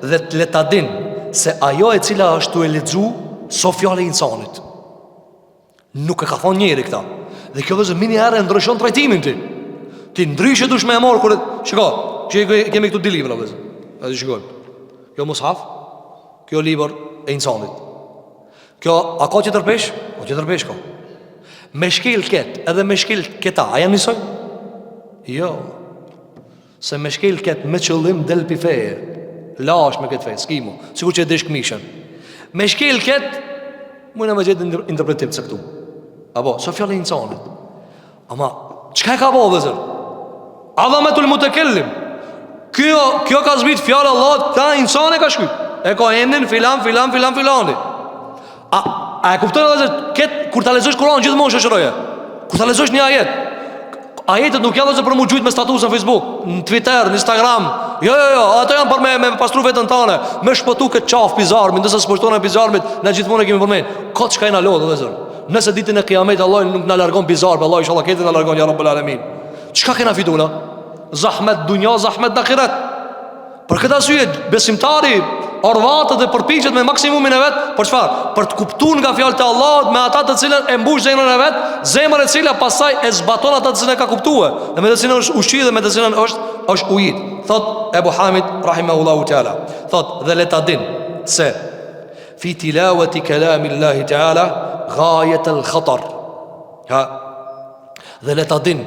Dhe le ta din se ajo e cila është tu e lexu so fjalë e insanit. Nuk e ka thonë njeri këta. Dhe kjo vëzë mini herë ndryshon trajtimin ti. Ti ndryshe dush me e marë kërë. Shiko, që kemi këtu di libra vëzë. A di shikoj. Kjo mushaf, kjo libër e insanit. Kjo, a ka që tërpesh? Ka që tërpesh ka. Me shkel ket, edhe me shkel keta, a janë njësoj? Jo. Se me shkel ket me qëllim del pi feje. Lash me këtë feje, s'kimu. Sikur që e dish këmishën. Me shkel ket, mujna me gjithë interpretim të këtu. Apo, so fjallë e insanit. Ama, qka ka bo dhe zërë? Adhametul mutekellim. Kjo ka zbit fjallë Allah, ta insani ka shkyt. E ka endin filani. A e kuptojnë dhe zërë, kur ta lezosh Kur'an gjithmonë shëshëroje. Kur ta lezosh një ajet, ajetet nuk janë dhe për mu gjujt me status në Facebook, në Twitter, në Instagram. Jo, ato janë për me pastru vetën tane, me shpëtu këtë qaf pizarmin, ndëse së pështone pizarmit, ne gjithmonë e kemi përmen. Ka që ka i në lodhë dhe zërë. Nëse ditën e kiamet Allah nuk në largon pizarme, Allah inshallah këtë në largon ja Rabbul Alamin. Çka kena fituna? Zahmet dunja, zahmet në akiret. Për këtë arsye besimtari orvatët dhe përpiqet me maksimumin e vet, për çfarë? Për të kuptuar nga fjalët e Allahut me ata të cilën e mbush zemrën e vet, zemër e cila pastaj e zbaton ata të cilën e ka kuptuar, dhe me të cilën është ushqi dhe me të cilën është ujit. Thot Ebu Hamid rahimahullahu taala, thot dhe le ta din se fi tilawati kalamillahi taala ghayat al-khatar. Dhe le ta din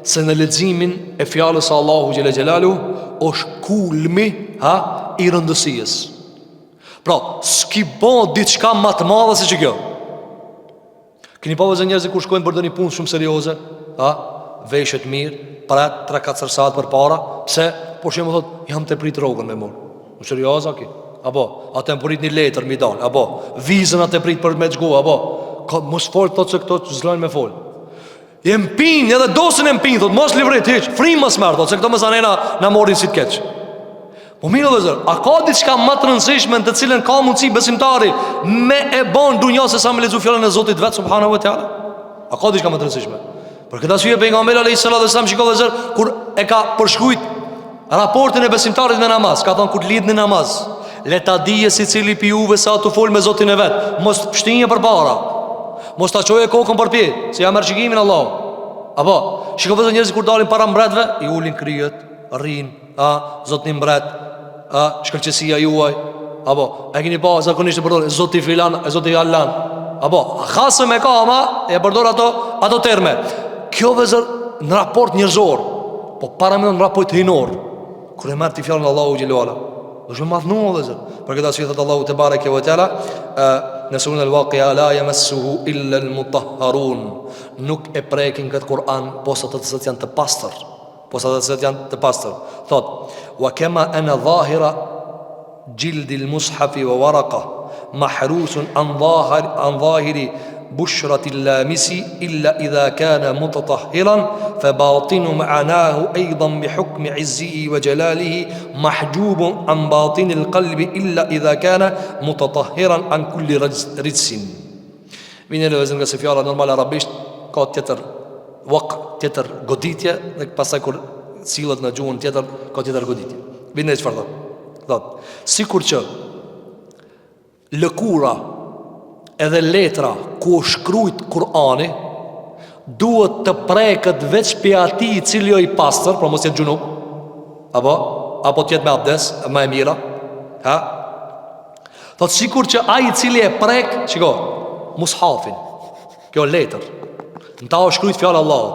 se në leximin e fjalës së Allahu xhela xhelalu është kulmi i rëndësisë. Pra, s'ki bo diçka më të madhe se që kjo. Keni pa vëzë njerëzi kur shkojnë bërdo një punë shumë serioze, veshët mirë, pret 3-4 saat për para. Pse? Por që më thot, jam të prit rogën me mërë. Në serioza ki? Apo, atë më prit një letër mi dal. Apo, vizën atë prit për me të shgo. Apo, mos folë thot se këto që zlojnë me folë. Jem pinë, edhe dosin e më pinë, thot, mos livrit hiq, frimë më smerë, thot, se këto më zanena në morin si të keqë. Po mirë dhe zërë, a ka diçka më të rëndësishme në të cilën ka mundësi besimtari me e bon dunja se sa me lezu fjallën e Zotit vetë subhanahu wa ta'ala? A ka diçka më të rëndësishme? Për këtë arsye pejgamberi alayhis salatu wassalam shikoj dhe zërë, kur e ka përshkruajt raportin e besimtarit me namaz, ka thonë kur lidh në namaz, le ta dije si cili pi juve sa të fol me Zotin e vet, mos pshtinje përpara, mos ta çoje kokën përpje, se ja merr shikimin Allah. Apo, shikoj vetë njerëz kur dalin para mbretëve, i ulin kryet, rrin, Zotni mbret, shkëlqësia juaj. Apo, e keni pa zakonisht e përdor Zoti filan, Zoti Allan. Apo, khasë me ka ama e përdor ato terme. Kjo vëzër në raport njerëzor, po para më në raport hinor, kur e marr ti fjalën Allahu xhelalu ala, do të madhnu vëzër. Për këtë arsye thot Allahu te bareke ve teala në surën al-Waqi'a, la yamassuhu illa al-mutahharun. Nuk e prekin këtë Kur'an posa të cilët janë të pastër. Posa të cilët janë të pastër. Thot, wa kama ana zahira jildi al-mushafi wa waraqa mahrusun an zahiri bushrati al-lamisi illa idha kana mutatahhiran fa batinu ma'anahu aydan bi hukmi 'izzihi wa jalalihi mahjubun an batin al-qalbi illa idha kana mutatahhiran an kulli rijsin. Vinë lezëm nga se fjala normal arabisht ka tjetër waq, tjetër goditje, dhe pastaj kur sillet në gjuhën tjetër ka tjetër goditje. Vinë çfarë thot? Sikur që lëkura edhe letra ku është shkruajt Kur'ani duhet të preket veç për atij i cili i pastër, pra mos jetë gjunub, apo të jetë me abdes, më e mira. Thot sikur që ai i cili e prek, shiko, mushafin, kjo letër, në ta është shkruajt fjallë Allahut.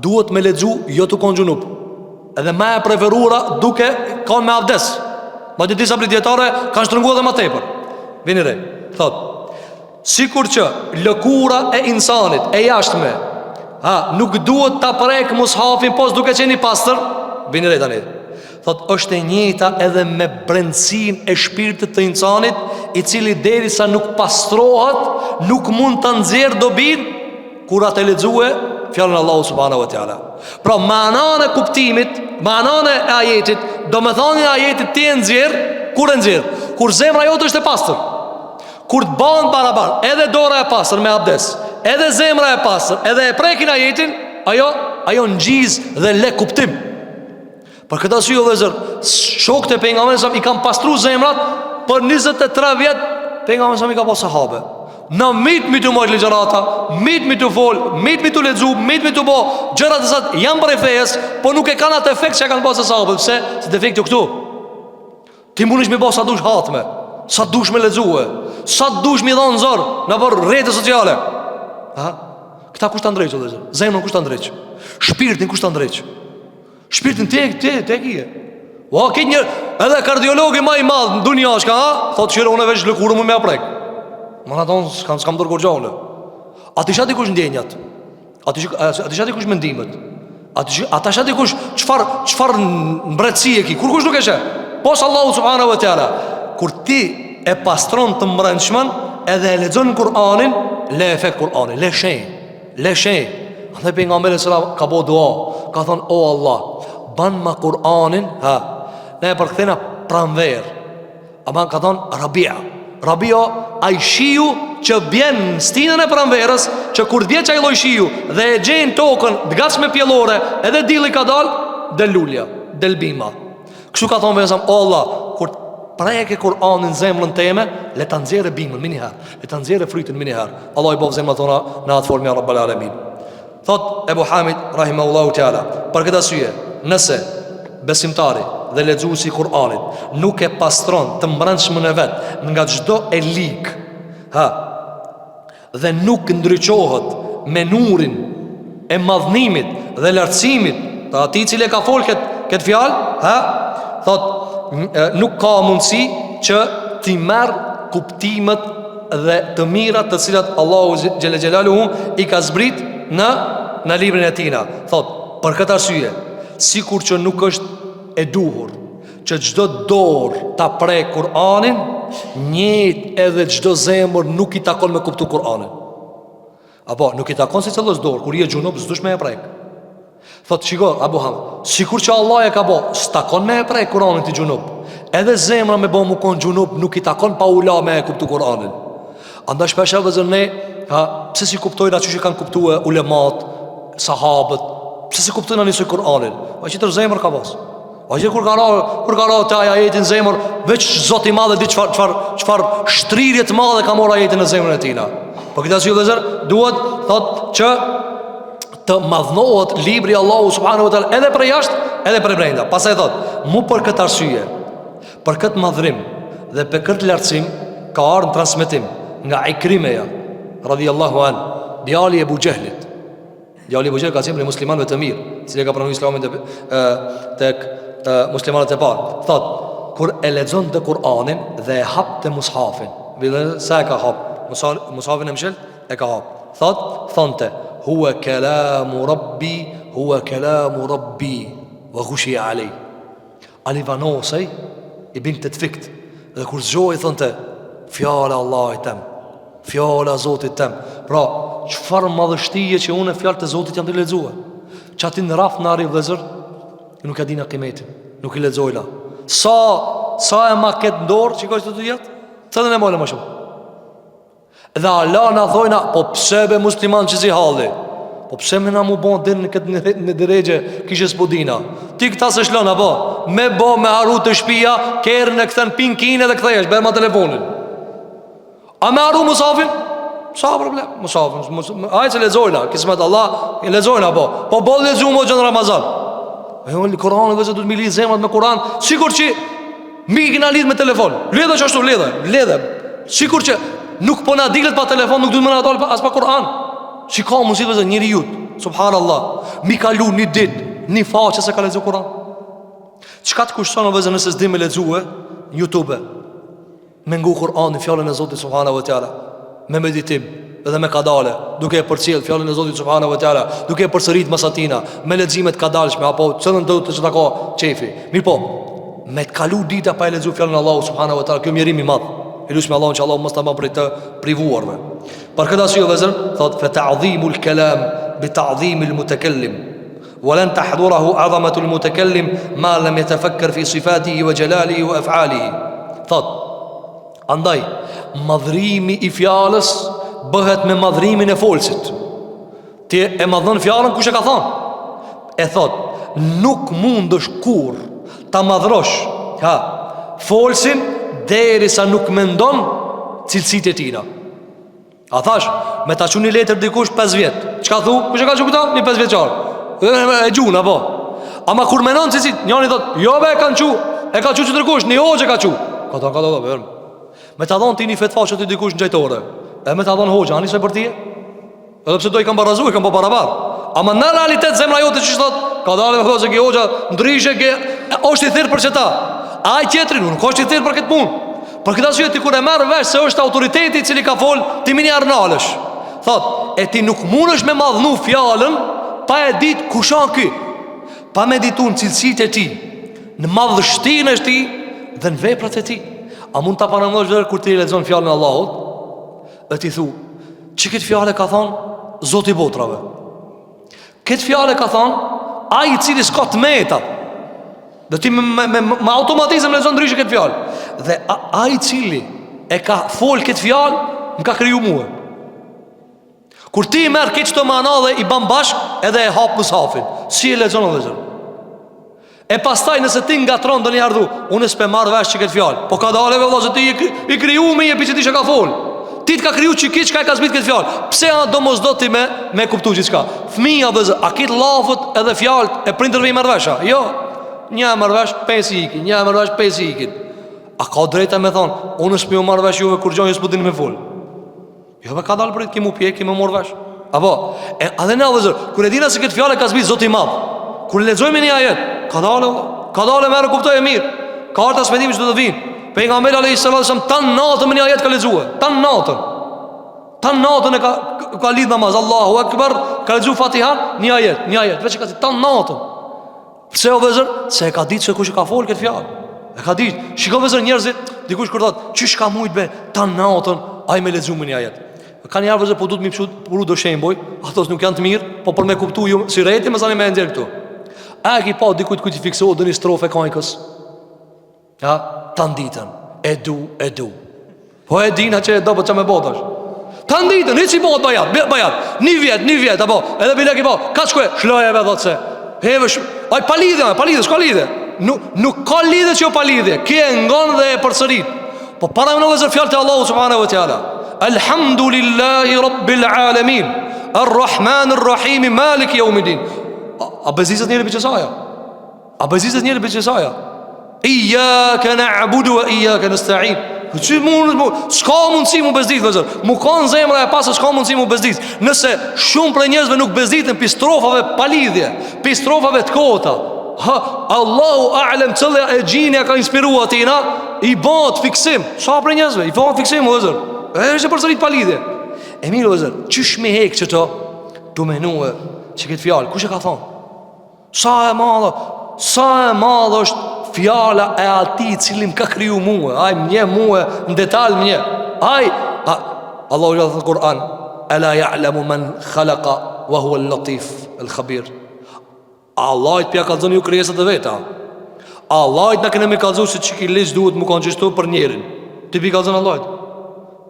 duhet me lexu jo të kon xhunup. Edhe më e preferuara duke kanë me abdes. Madje disa dietare kanë shtrënguar edhe më tepër. Vini re, thot, sikur që lëkura e insanit e jashtme, nuk duhet ta prek mushafin pos duke qenë i pastër. Vini re tani. Thot, është e njëjta edhe me brendësinë e shpirtit të insanit, i cili derisa nuk pastrohet, nuk mund ta nxjerr dobin kur atë lexue fjalën Allahu subhanahu wa taala. Pra manan e kuptimit, manan e ajetit, domethënia e ajetit ti e nxjerr kur e nxjerr, kur zemra jote është e pastër. Kur të banë barabar, edhe dora e pastër me abdes, edhe zemra e pastër, edhe e prekin ajetin, ajo ngjiz dhe le kuptim. Për këtë arsye o vëllezër, shokët e pejgamberit i kanë pastruar zemrat për 23 vjet. Pejgamberi i ka pasur sahabe. Në mit të marrë ligjërata, mit të fol, mit të lexu, mit të bë gjëra të cilat janë për fejes, por nuk e kanë atë efekt që kanë pasur sahabët. Pse? Se defekti këtu. Ti mundesh me bë sa dush hatme, sa dush me lexue, sa dush mi dhon zor në për rrjete sociale. Këta kush ta ndreq o vëllezër? Zemrën kush ta ndreq? Shpirtin kush ta ndreq? Shpirtin te kije. Ua, këtë një, edhe kardiologi ma i madhë në dunjashka, thotë qire unë e veç lëkurë më me aprek. Më në tonë s'kam dërë korgjone. A ti shati kush ndjenjat? A ti shati kush mendimet? A ta shati kush qfar mbretësi e ki? Kur kush nuk e she? Posë Allahu subhanahu wa ta'ala. Kur ti e pastron të mbrendshmen, edhe e lexon Kur'anin, le efekt Kur'anin, le shenj. Dhe pejgamberi sallallahu ka bo dua, ka thonë o Allah, ban ma Kur'anin, ne e përkthena pranver. Ama ka thonë Rabia, ai shiu që bjen në stinën e pranverës, që kur vjen çaj lloj shiu dhe e gjen tokën gatshme pjellore, edhe dilli ka dal, del lulja, del bima. Kështu ka thonë vetëm o Allah, kur preke Kur'anin zemrën teme, le ta nxjerrë bimën më një herë, le ta nxjerrë frytin më një herë. Allah i bëv zemrat tona në atë formë ya Rabbul Alamin. Thot Ebu Hamid rahimahullahu ta'ala, për këtë arsye, nëse besimtari dhe lexuesi i Kur'anit nuk e pastron të mbrëmshmën e vet nga çdo e lig, dhe nuk ndriçohet me nurin e madhnimit dhe lartësimit të atij i cili ka fol këtë fjalë, thot nuk ka mundësi që ti merr kuptimet dhe të mirat të cilat Allahu xhelle xhelaluhu i ka zbrit në librin e tina. Thot, për këtë arsye, sikur që nuk është e duhur që çdo dorë ta prek Kur'anin, njëjtë edhe çdo zemër nuk i takon me kuptu Kur'anin. Apo nuk i takon si cëllës dorë, kur je xhunup s'dush me e prek. Thot, shiko, Abu Ham, sikur që Allah e ka bo, s'takon me e prek Kur'anin ti xhunup. Edhe zemra me bo mu kon xhunup, nuk i takon pa ula me e kuptu Kur'anin. Andaj shpesh edhe ne, pse si kuptojnë aty që kanë kuptuar ulemat, sahabët, pse si kuptojnë anisoj Kur'anin? A që tër zemër ka pas. A që kur ka ra të ajetin zemër, veç Zoti i madhe di çfar shtrirje të madhe ka marrë ajetin në zemrën e tina. Po këtë arsye vëllezër, duhet thot që të madhnohet libri Allahu subhanahu wa taala edhe për jashtë, edhe për brenda. Pastaj thot, mu për këtë arsye, për këtë madhrim dhe për këtë lartësim ka ardhur transmetim nga Ikrimeja radhiyallahu an, djali e Abu Jehlit. Djali e Abu Jehlit ka qenë prej muslimanëve të mirë, i cili ka pranuar Islamin tek muslimanët e parë. Thot, kur e lexon të Kur'anin dhe e hap të mushafin, sa e ka hap mushafin e mshel, e ka hap. Thonte, huwa kalamu rabbi wa ghushiya alay. Alivanosej i binte të fikt. Dhe kur zgjoi thonte, fjala Allahit tem, fjala Zotit tem. Pra, çfarë madhështie që unë fjalët e Zotit jam të lexuar. Çati në raf në arri vëzër, nuk e dina kimetin, nuk i lexojla. Sa e ma ketë ndorë, që ka që të jetë, të dhe ne mojnë më shumë. Dhe Allah në thojna, po pse be musliman që si halli, po pse me na mu bon dhe në këtë në diregje kishe s'pudina. Ti këta se shlona, po, me bo me haru të shpia, kërë në këthen pinkine dhe këthejesh, berë ma telefonin. A me haru musafin? Sa problem, musafin. Ajë që lezojna, kismet Allah, lezojna, po bo lezu mo gjënë Ramazan. E unë Koran, dhe se du të mi lidhë zemrat me Koran, sikur që mi kina lidhë me telefon. Lidhë që ashtu, lidhë. Sikur që nuk po na dilet pa telefon, nuk du të më në dalë as pa Koran. Që ka mundësi dhe njëri jutë, subhanallah, mi kalu një dit, një faqe se ka lexu Kur'an. Çka të kushton vëzë nëse s'di me lexue në YouTube? Me ngu Kur'anin, fjalën e Zotit subhanahu wa taala, me meditim dhe me kadale, duke e përcjell fjalën e Zotit subhanahu wa taala, duke e përsërit masatina, me lexime të kadalshme apo çdo do të ka çefi. Mirë po, me të kalu dita pa e lexuar fjalën e Allahut subhanahu wa taala, kjo mjerim i madh. Elusmi Allahun që Allah mos ta bën për të privuarve. Për këtë arsye vëzër, thot fa ta'dhimul kalam bi ta'dhimil mutakallim, wa lan tahdhuruhu 'azamatul mutakallim ma lam yatafakkar fi sifatihi wa jalalihi wa af'alihi. Thot, andaj madhrimi i fjalës bëhet me madhrimin e folësit. Ti e madhon fjalën kush e ka thonë? E thot, nuk mundesh kur ta madhrosh folësin derisa nuk mendon cilësitë e tina. A thash, me ta çuni letër dikush 5 vjet. Çka thu? Kush e ka çu këta? Një 5 vjeçar. E gjuna po. Ama kur menon cilësitë, njëri thot, "Jo be, kanë çu. E ka çu dikush, një hoxhë ka çu." Ka vërm. Me ta dhon ti një fetva që ti dikush në xhejtore. E me ta dhon hoxha, ani se për ti? Edhe pse do i kanë barazu, i kanë po barabar. Ama në realitet zemra jote ç'i thot, ka dalë me thotë se kjo hoxha ndryshe që është i thirr për çeta. Ai tjetri nuk është i thirr për këtë punë. Për këtë arsye ti kur e merr vesh se është autoriteti i cili ka fol, ti mini arnalesh. Thot, e ti nuk mundesh me madhnu fjalën pa e ditë kush është ky. Pa medituar cilësitë e tij, në madhështinë e tij dhe në veprat e tij. A mund ta paramosh vetë kur ti lexon fjalën e Allahut? E ti thu, që këtë fjale ka thonë Zoti i botrave. Këtë fjale ka thonë ai i cili s'ka të meta. Dhe ti me automatizëm lexon ndryshe këtë fjale. Dhe ai i cili e ka fol këtë fjale më ka kriju mua. Kur ti merr këtë çdo mana dhe i bën bashk, edhe e hap mushafin. Si e lexon vëllazër? E pastaj nëse ti ngatron doni ardhu, unë s'pe marr vesh që këtë fjale. Po ka dalë vëllazër ti i kriju me një piçeti që ka fol. Ti të ka kriju që kiç ka e ka zbrit këtë fjallë. Pse a do mos do ti me kuptu gjithçka? Fëmija vëzë, a kitë lafët edhe fjallët e prindërve i mërvesha? Jo, një mërvesh, 5 i ikin, një mërvesh, 5 i ikin. A ka drejta me thonë, unë s'mi u mërvesh juve kur gjonjë s'pudin me full? Jo, ka dalë për kimu pjek, kimu mërvesh. Apo, adhe ne vëzër, kur e dina se këtë fjallë e ka zbrit Zoti i madh, kur lexojmë një ajet, ka dalë merë kuptoj e mirë. Ka arta spedimi që do të vinë. Pejgamberi alayhis salam tan natën me një ajet ka lexuar. Tan natën e ka lidh namaz. Allahu Akbar, ka lexuar Fatihan, një ajet, veç ka tan natën. Pse o vëzër? Se e ka ditë se kush e ka fol këtë fjalë. E ka ditë. Shikoj vëzër njerëzit, dikush kur thot, "Çish ka mujt be tan natën ai me lexuar me një ajet." Kanë njerëz vëzër po duhet më pru do shemboj, ato nuk janë të mirë, po për me kuptu ju si rreti më zani me nxjerr këtu. A ki pa dikujt ku ti fiksohet doni strofe kankës? Ja, tan ditën, e du. Po e dina që e do për që me botash. Tan ditën, hiç i bot bajat, një vjet, apo, edhe bilek i po, ka shkue, shlojeve dhëtë se, hevesh, aj palidhe, s'ka lidhe. Nuk ka lidhe që jo palidhe, kje ngon dhe e përsërit. Po para më në vëzër fjallë të Allahu subhanahu wa ta'ala. Alhamdulillahi Rabbil Alamin, Ar-Rahman Ar-Rahim, Malik Yawmiddin. A bezizet njëri për qësaja? Iyaka na'budu wa iyaka nasta'in. S'ka mundësi mu bezdit vëzër. Mu kanë zemra e pasë, s'ka mundësi mu bezdit. Nëse shumë për njerëzve nuk bezditën pi strofave palidhje, pi strofave të kota, Allahu a'lem cëlle e gjinja ka inspirua atina, i bat fiksim. Sa për njerëzve, i bat fiksim vëzër. E është e përsërit palidhje. E mirë vëzër, qysh me hek që të du menue që këtë fjallë, kush e ka thonë? Sa e madhë është fjala e ati cilim ka kriju muë. Aj mje muë, në detalj mje. Allahu gjithë të Kur'an, Ala ja'lamu man khalaqa wa hua al-latif al-khabir. Allahit pja kalzoni ju krijesat e veta. Allahit në këne me kalzu se që ki lisë duhet mu kanë qështu për njerin. Ti pi kalzon Allahit.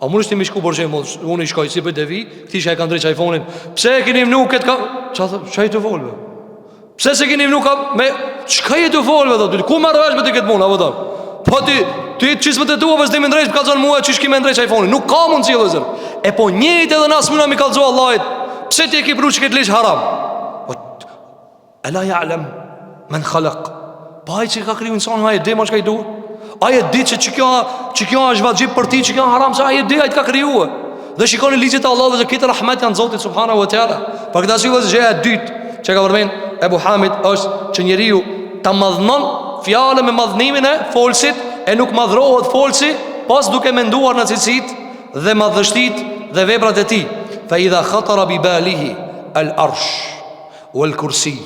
A mund është ti mi shku për shemë, unë i shkoj si për devi, këti që e kanë drejt iPhone-in. Pse e kini mnu këtë ka... Qa e të volve? Pse se kini mnu ka me... Qka e të volve dhe? Ku marrë vesh me të këtë mund? Po ti qisë më të tua vëzdi me ndrejt për kalzon mua që shki me ndrejt iPhone-in. Nuk ka mund si e dhezër. E po njët edhe nasë muna mi kalzu Allahit. Pse ti e ki pru që këtë lish haram? Ala ja'lem men khalaq. Pa ai që ka kriju insani, ai e di më çka i duhet. Ai e di që kjo është vajib për ti, që kjo haram, se ai e di, ai të ka krijuar. Dhe shikoni ligjet e Allahut dhe këtë rahmet janë Zotit subhanahu wa taala. Për këtë arsye gjëja e dytë që ka përmend Ebu Hamid është që njeriu ta madhnon fjalën me madhnimin e folsit e nuk madhrohet folsi pas duke menduar në cilësitë dhe madhështitë dhe veprat e tij. Fa idha khatara bi balihi al arsh wal kursi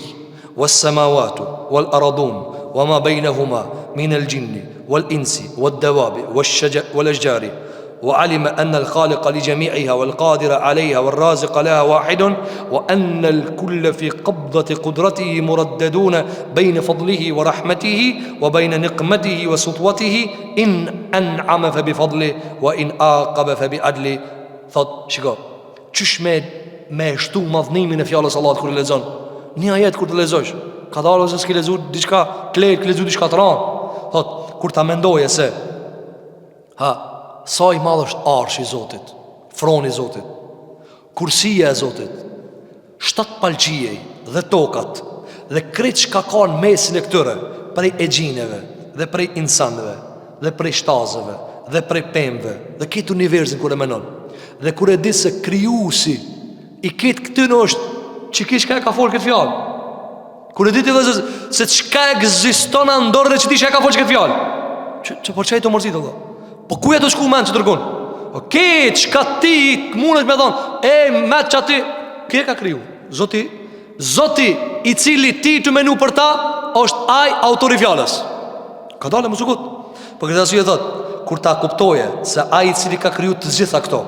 was samawati wal ardun wama bainahuma min al jinni wal insi wad dawabi wash shajar wal ashjari وعلم أن الخالق لجميعها والقادر عليها والرازق لها واحد وأن الكل في قبضة قدرته مرددون بين فضله ورحمته وبين نقمته وسطوته إن أنعم فبفضله وإن آقب فبعدله. Thot, shiko, qysh me shtu madhnimin e fjallës Allah kër i lezon. Një ajet kër të lezosh, ka dalë ose s'ki lezu diçka klet, ki lezu diçka të ranë. Thot, kur ta mendoje se sa i madh është arshi i Zotit, froni i Zotit, kursia e Zotit, 7 palqijej dhe tokat, dhe krejt çka ka në mesin e këtyre, prej egjineve, dhe prej insanëve, dhe prej shtazëve, dhe prej pemëve, dhe këtë universin kur e menon, dhe kur e di se krijuesi i këtë këtyre është që kishka e ka folë këtë fjallë, kur e di të dhe se çka ekziston në ndorën e që ti që e ka folë këtë fjallë, që por që e të mërzit Allah. Po ku e të shku men që të rëgun? Këtë shka ti mundet me thonë, me që ati, kje ka kriju? Zoti i cili ti të menu për ta, është aj autori fjallës. Ka dale më sukut. Për këtë asyje thot, kur ta kuptoje se aj i cili ka kriju të gjitha këto,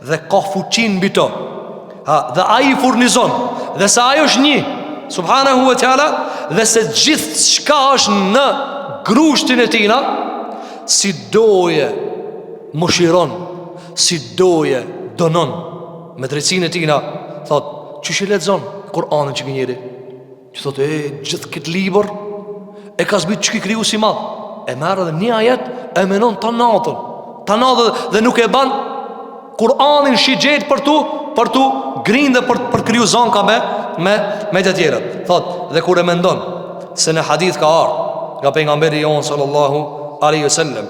dhe ka fuqin mbi to, dhe aj i furnizon, dhe se aj është një, subhanahu wa ta'ala, dhe se gjithë shka është në grushtin e tina, si doje mëshiron, si doje donon me drejtsinë e tina. Thot, që shi lexon Kur'anin që njëri, që thot, gjithë këtë libër e ka zbit që ki kriju si madh, e merë dhe një ajet e menon të natën dhe nuk e ban Kur'anin shigjet për tu grinë dhe për kriju zanka me të tjerët. Thot, dhe kur e mendon se në hadith ka ardhur nga pejgamberi jon sallallahu alaihi wasallam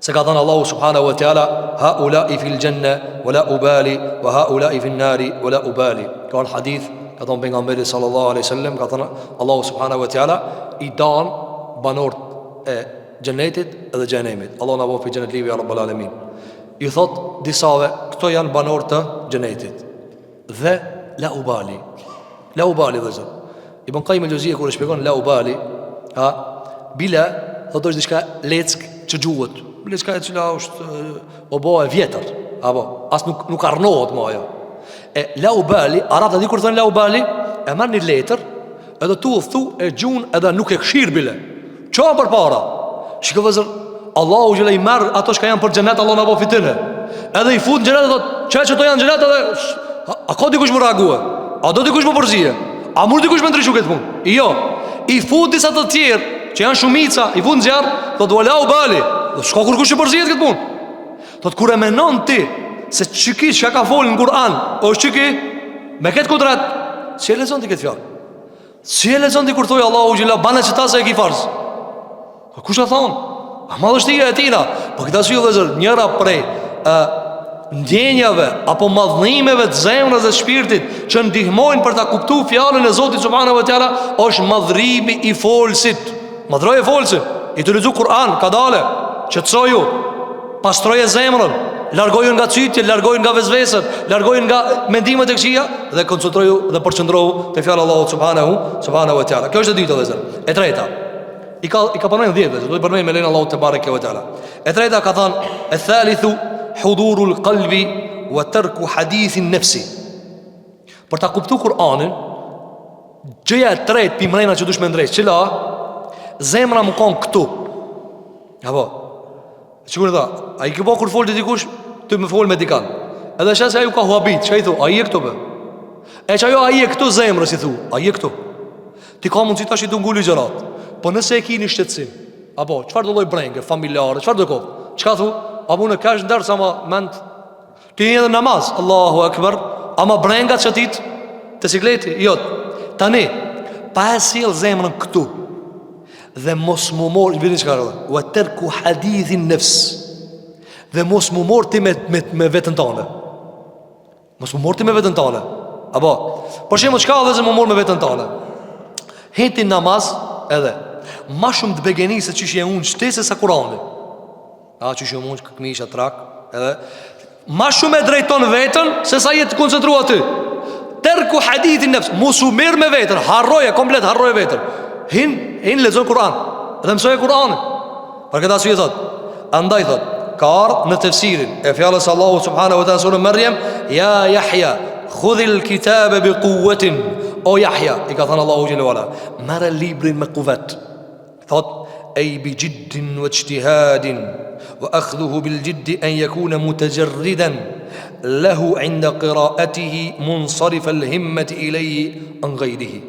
se ka thënë Allahu subhanahu wa taala, haulai fil janna wala ubali wa haulai fin nari wala ubali. Ka një hadith ka thënë pejgamberi sallallahu alaihi wasallam, ka thënë Allahu subhanahu wa taala i dan banorët e xhenetit dhe xhenemit. Allahu na bëf fi xhenet livi ya rabbal alamin. I thot disave, këto janë banorë të xhenetit dhe la ubali dhe zot. Ibn Qayyim al-Juzeyri kur e shpjegon la ubali, bila thot është diçka leck që gjuhet, leçka e cila është oboa e vjetër, apo as nuk arnohet më ajo. E la ubali, arabët di kur thon la ubali, e marr një letër, edhe tu u thu e gjun edhe nuk e këshir bile. Çfarë përpara? Shikoj vëzër, Allahu xhelai marr ato që janë për xhenet, Allahu na bëf fitën. Edhe i fut në xhenet dhe thot, çfarë to janë xhenet edhe a ka dikush më reagua? A do dikush më përzije? A mund dikush më ndryshu këtë punë? Jo. I fut disa të tjerë që janë shumica, i fut në zjarr, thot wala ubali. Do shko kur kush e përzihet këtë punë. Thot kur e menon ti se çiki çka ka folën në Kur'an, është çiki me këtë kudrat, si e lexon ti këtë fjalë? Si e lexon ti kur thoi Allahu xhelal bana çta se e ki farz? Kush e thon? A madhështia e tina. Po këtë arsye vëllazër, njëra prej ndjenjave apo madhnimeve të zemrës dhe shpirtit që ndihmojnë për ta kuptuar fjalën e Zotit subhanahu wa taala është madhrimi i folsit. Madhroje folsit. I të lexu Kur'an, ka dale, qetësoju, pastroje zemrën, largoju nga cytjet, largoju nga vezveset, largoju nga mendimet e këqija dhe koncentroju dhe përqendrohu te fjala e Allahut subhanahu wa taala. Kjo është e dyta vëllazër. E treta, I ka përmejnë 10 dhe do i përmejnë me lejnë Allahu të bareke ve taala. E treta ka thënë, e thalithu hudurul qalbi wa tarku hadithin nafsi. Për ta kuptuar Kur'anin, gjëja e tretë pi mrena që dush me ndrejt, çela zemra më kon këtu. Apo sigurisht da, ai që po kur fol dikush, ti më fol me dikan. Edhe shas ai u ka huabit, çai thu, ai e këtu be. E çajo ai e këtu zemrës i thu, ai e këtu. Ti ka mundsi tash i të nguli gjërat. Po nëse e kini shtetësim, apo çfarë do lloj brenge familjare, çfarë do kohë? Çka thu? Apo në kash ndër sa më mend. Ti edhe namaz, Allahu akbar, ama brengat çatit te sikleti, jo. Tani pa sjell zemrën këtu. Dhe mos më mor vini çka rrodh. Wa tarku hadithin nafs. Dhe mos mu morti me vetën tane. Mos mu morti me vetën tane. Apo, për shemë çka dhe zë mu mor me vetën tane. Heti namaz edhe ma shumë të begenisë që shje unë qëtese sa Kurani. Që shje unë këmisha trak edhe ma shumë e drejton vetën se sa jetë koncentru aty. Terku hadithin nefs, musu mirë me vetën, harroje, komplet harroje vetën. Hin lexon Kur'an dhe mësoje Kur'anin. Për këtë arsye thot, andaj thot, ka ardhur në tefsirin e fjalës Allahu subhanahu wa taala surën Maryam, ya Yahya, khudhil kitaba bi quwwatin. O Yahya, i ka thënë Allahu xhelalu ala, merr librin me kuvet. Thot, ay bi jiddin wa ijtihadin wa akhdhuhu bil jidd an yakuna mutajarridan lahu 'inda qira'atihi munsarif al himmati ilayhi an ghayrihi.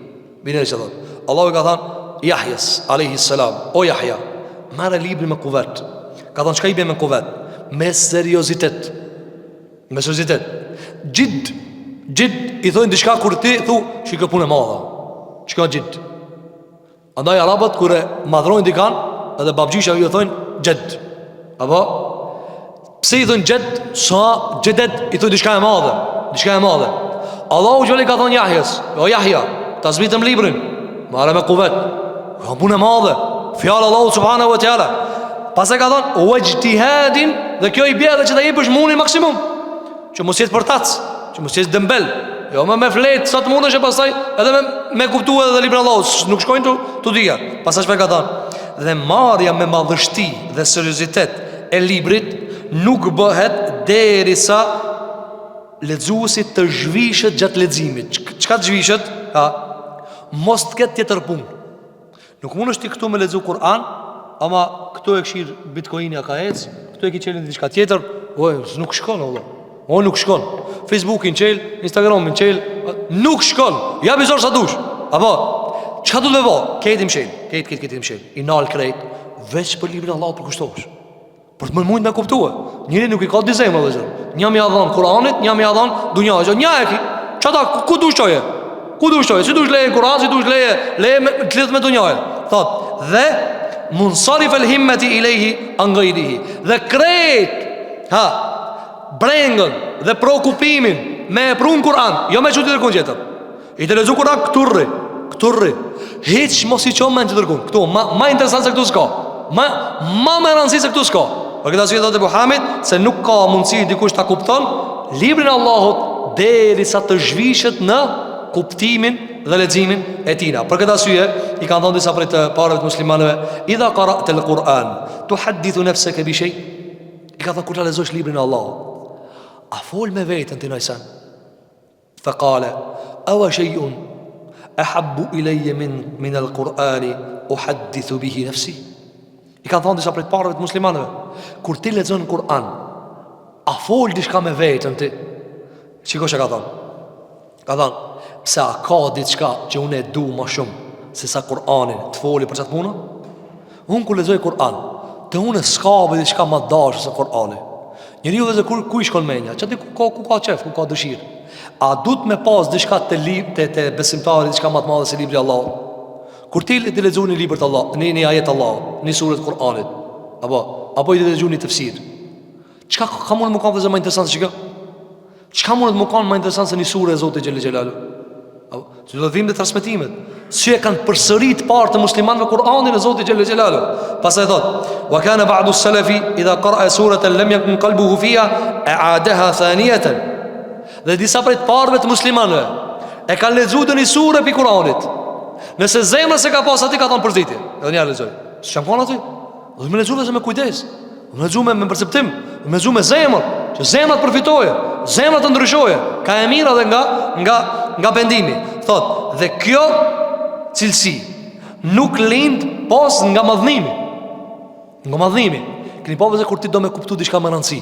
Bine thot, Allahu ka thënë Yahjas alayhi salam, o Yahya, marrë librin me kuvet. Ka thënë çka i bën me kuvet? Me seriozitet. Me seriozitet. Jidd i thonë diçka kur ti thu, shikoj punë e madhe. Çka jidd? Andaj arabët kur e madhrojnë dikan, edhe babgjisha ju thonë jed. Apo pse i thonë jed? Sa jedet i thonë diçka e madhe, diçka e madhe. Allahu xhali ka thënë Yahjas, o Yahya, ta zbritëm librin, marrë me kuvet. Ka punë e madhe. Fjalë Allahu subhanahu wa taala. Pas e ka thonë wajtihadin, dhe kjo i bie edhe që ta jepësh munin maksimum. Që mos jetë përtac, që mos jetë dembel. Jo me flet sa të mundesh e pastaj edhe me kuptu edhe librin e Allahut, nuk shkojnë tu dia. Pastaj çfarë ka thënë? Dhe marrja me madhështi dhe seriozitet e librit nuk bëhet derisa lexuesi të zhvishet gjatë leximit. Çka të zhvishet? Mos të ketë tjetër punë. Nuk mund është ti këtu me lexu Kur'an, ama këtu e këshir Bitcoin ja ka ec, këtu e ki qelin diçka tjetër, nuk shkon Allah. Nuk shkon. Facebookin qel, Instagramin qel, nuk shkon. Ja bizor sa dush. Apo çka do të vë? Ketim shel, ketim shel. I nal krejt, veç për librin e Allahut për kushtosh. Për të më mund me kuptua. Njëri nuk i ka dy zemra vëllazër. Një më ia dhon Kur'anit, një më ia dhon dunjës. Një e ki. Çata ku dush çoje? Ku dush çoje? Si dush leje Kur'an, si dush leje të lidh me dunjën. Thot, dhe munsarif el himmeti ilayhi an ghayrihi. Dhe krejt brengën dhe prokupimin me prun Kur'an, jo me çuti dërgun tjetër. I të lexu Kur'an këturri. Hiç mos i çon me çuti dërgun. Këtu ma interesant se këtu s'ka. Ma më rëndësi se këtu s'ka. Për këtë arsye thotë Muhamedi se nuk ka mundësi dikush ta kupton librin e Allahut derisa të zhvishet në kuptimin dhe leximin e tina. Për këtë arsye i kanë thënë disa prej të parëve të muslimanëve, idha qara'ta al-Qur'an tuhaddithu nafsaka bi shay. I ka thënë kur ta lexosh librin e Allahut, a fol me vetën ti nëjsen? Fa qala awa shay'un ahabbu ilayya min al-Qur'ani uhaddithu bihi nafsi. I kanë thënë disa prej të parëve të muslimanëve, kur ti lexon Kur'an, a fol diçka me vetën ti? Çiko çka ka thënë? Ka thënë, pse a ka diçka që unë e du më shumë se sa Kur'anin të foli për çat punë? Unë kur lexoj Kur'an, te unë s'ka diçka më dashur se Kur'ani. Njeriu vetë ku i shkon menja, çati ku ka qef, ku ka dëshirë. A duhet me pas diçka te besimtari, diçka më të madhe se libri i Allahut? Kur ti lexoni librin e Allahut, një ajet Allahut, një sure të Kur'anit, apo i lexoni tefsir, çka ka mund të më kanë më interesant se kjo? Çka mund të më kanë më interesant se një sure e Zotit xhel xhelalu? Si do të vim dhe transmetimet, si e kanë përsërit partë të muslimanëve Kur'anin e Zotit xhel xhelalu. Pastaj thot, wa kana ba'du as-salafi idha qara'a suratan lam yakun qalbuhu fiha a'adaha thaniyatan. Dhe disa prej të parëve të muslimanëve e kanë lexuar një sure pi Kur'anit. Nëse zemra se ka pas aty ka thon përzitje. Edhe ja lexoj. S'kam kanë aty. Do të më lexoj me kujdes. Do të lexoj me perceptim, do të lexoj me zemër, që zemra të përfitojë, zemra të ndryshoje. Ka e mira dhe nga bendimi. Thot, dhe kjo cilësi nuk lind pas nga madhnimi. Nga madhnimi. Keni pa vëzë kur ti do me kuptu diçka më rëndësi.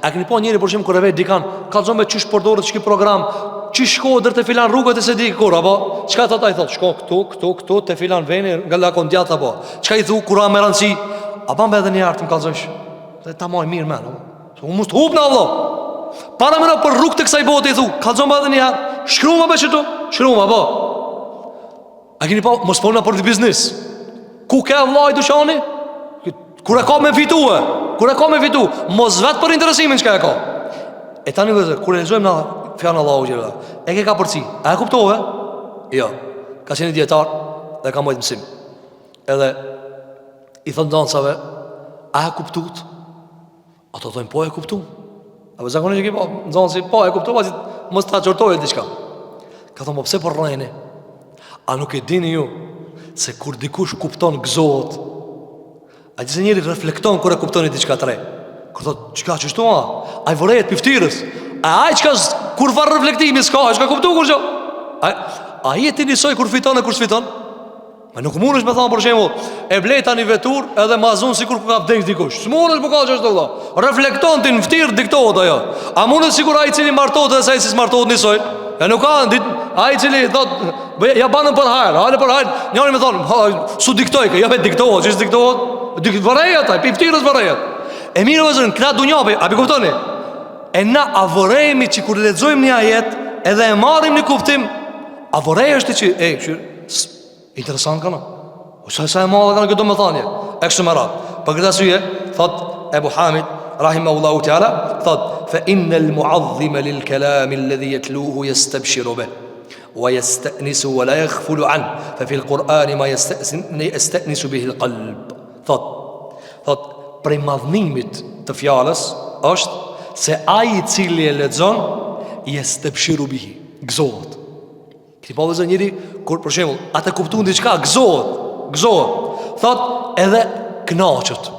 A keni pa njëri për shembull kur e vet dikan, kallzon me çish përdoret çki program, çish shko deri te filan rrugët e se di kur, apo çka thot ai thot, shko këtu te filan veni nga lakon djat apo. Çka i thu Kur'an me rëndësi? A bën edhe një hartë më kallzosh. Dhe ta moj mirë më. Unë mos të hub në Allah. Para më për rrugë të kësaj bote i thu, kallzon edhe një hartë. Shkruama me çto? Shkruama po. A keni pa mos folna për biznes. Ku ka vllai dyshani? Kur e ka me fitue. kur e ka me fitu, mos vetë për interesimin çka e ka. E tani vëzë, kur e lexojmë na fjalën Allahu xhela, e ke ka përci. A e kuptove? Jo. Ka qenë dietar dhe ka mojt mësim. Edhe i thon dancave, a e kuptuat? Ato thonë po e kuptu. Apo zakonisht që po, nxonsi po e kuptova, mos ta çortoje diçka. Ka thonë po pse po rrejeni? A nuk e dini ju se kur dikush kupton gëzohet? A gjithë njëri reflekton kur e kuptoni diçka të re. Kur thot, çka çështu a? Ai vorret piftyrës. A ai çka kur var reflektimi s'ka, çka kuptu kur jo? Ai e ti nisoj kur fiton e kur s'fiton? Ma nuk mundesh me thonë për shembull, e bleta një vetur edhe mazun sikur ku ka vdek dikush. S'mundesh po ka çështë valla. Reflekton ti në fytyrë diktohet ajo. A mundet sikur ai i cili martohet dhe sa i s'martohet nisoj? E nuk ka ai i cili thot ja banën për hajër, hale për hajër. Njëri më thon, su diktoj që ja vetë diktohet, ç'është diktohet? Vërejat ai, piftyrës vërejat. E mirë vëzën, këna dunjape, a pi kuptoni? E na a vërejmi që kur lexojmë një ajet edhe e marrim në kuptim, a vërej është që interesant kana. O sa e madhe kana këtë domethënie. E kështu me radhë. Për këtë arsye, thot Ebu Hamid rahimahullahu ta'ala, thot fa innal mu'azzima lil kalam alladhi yatluhu yastabshiru bih wa yasta'nisu wa la yaghfulu an fa fi al-Qur'an ma yasta'nisu bihi al-qalb. Thot prej madhnimit të fjalës është se ai i cili e lexon yastabshiru bihi, gëzohet. Këti po vëzë njëri, kur për shembull atë kuptuan diçka, gëzohet. Thot edhe kënaqet.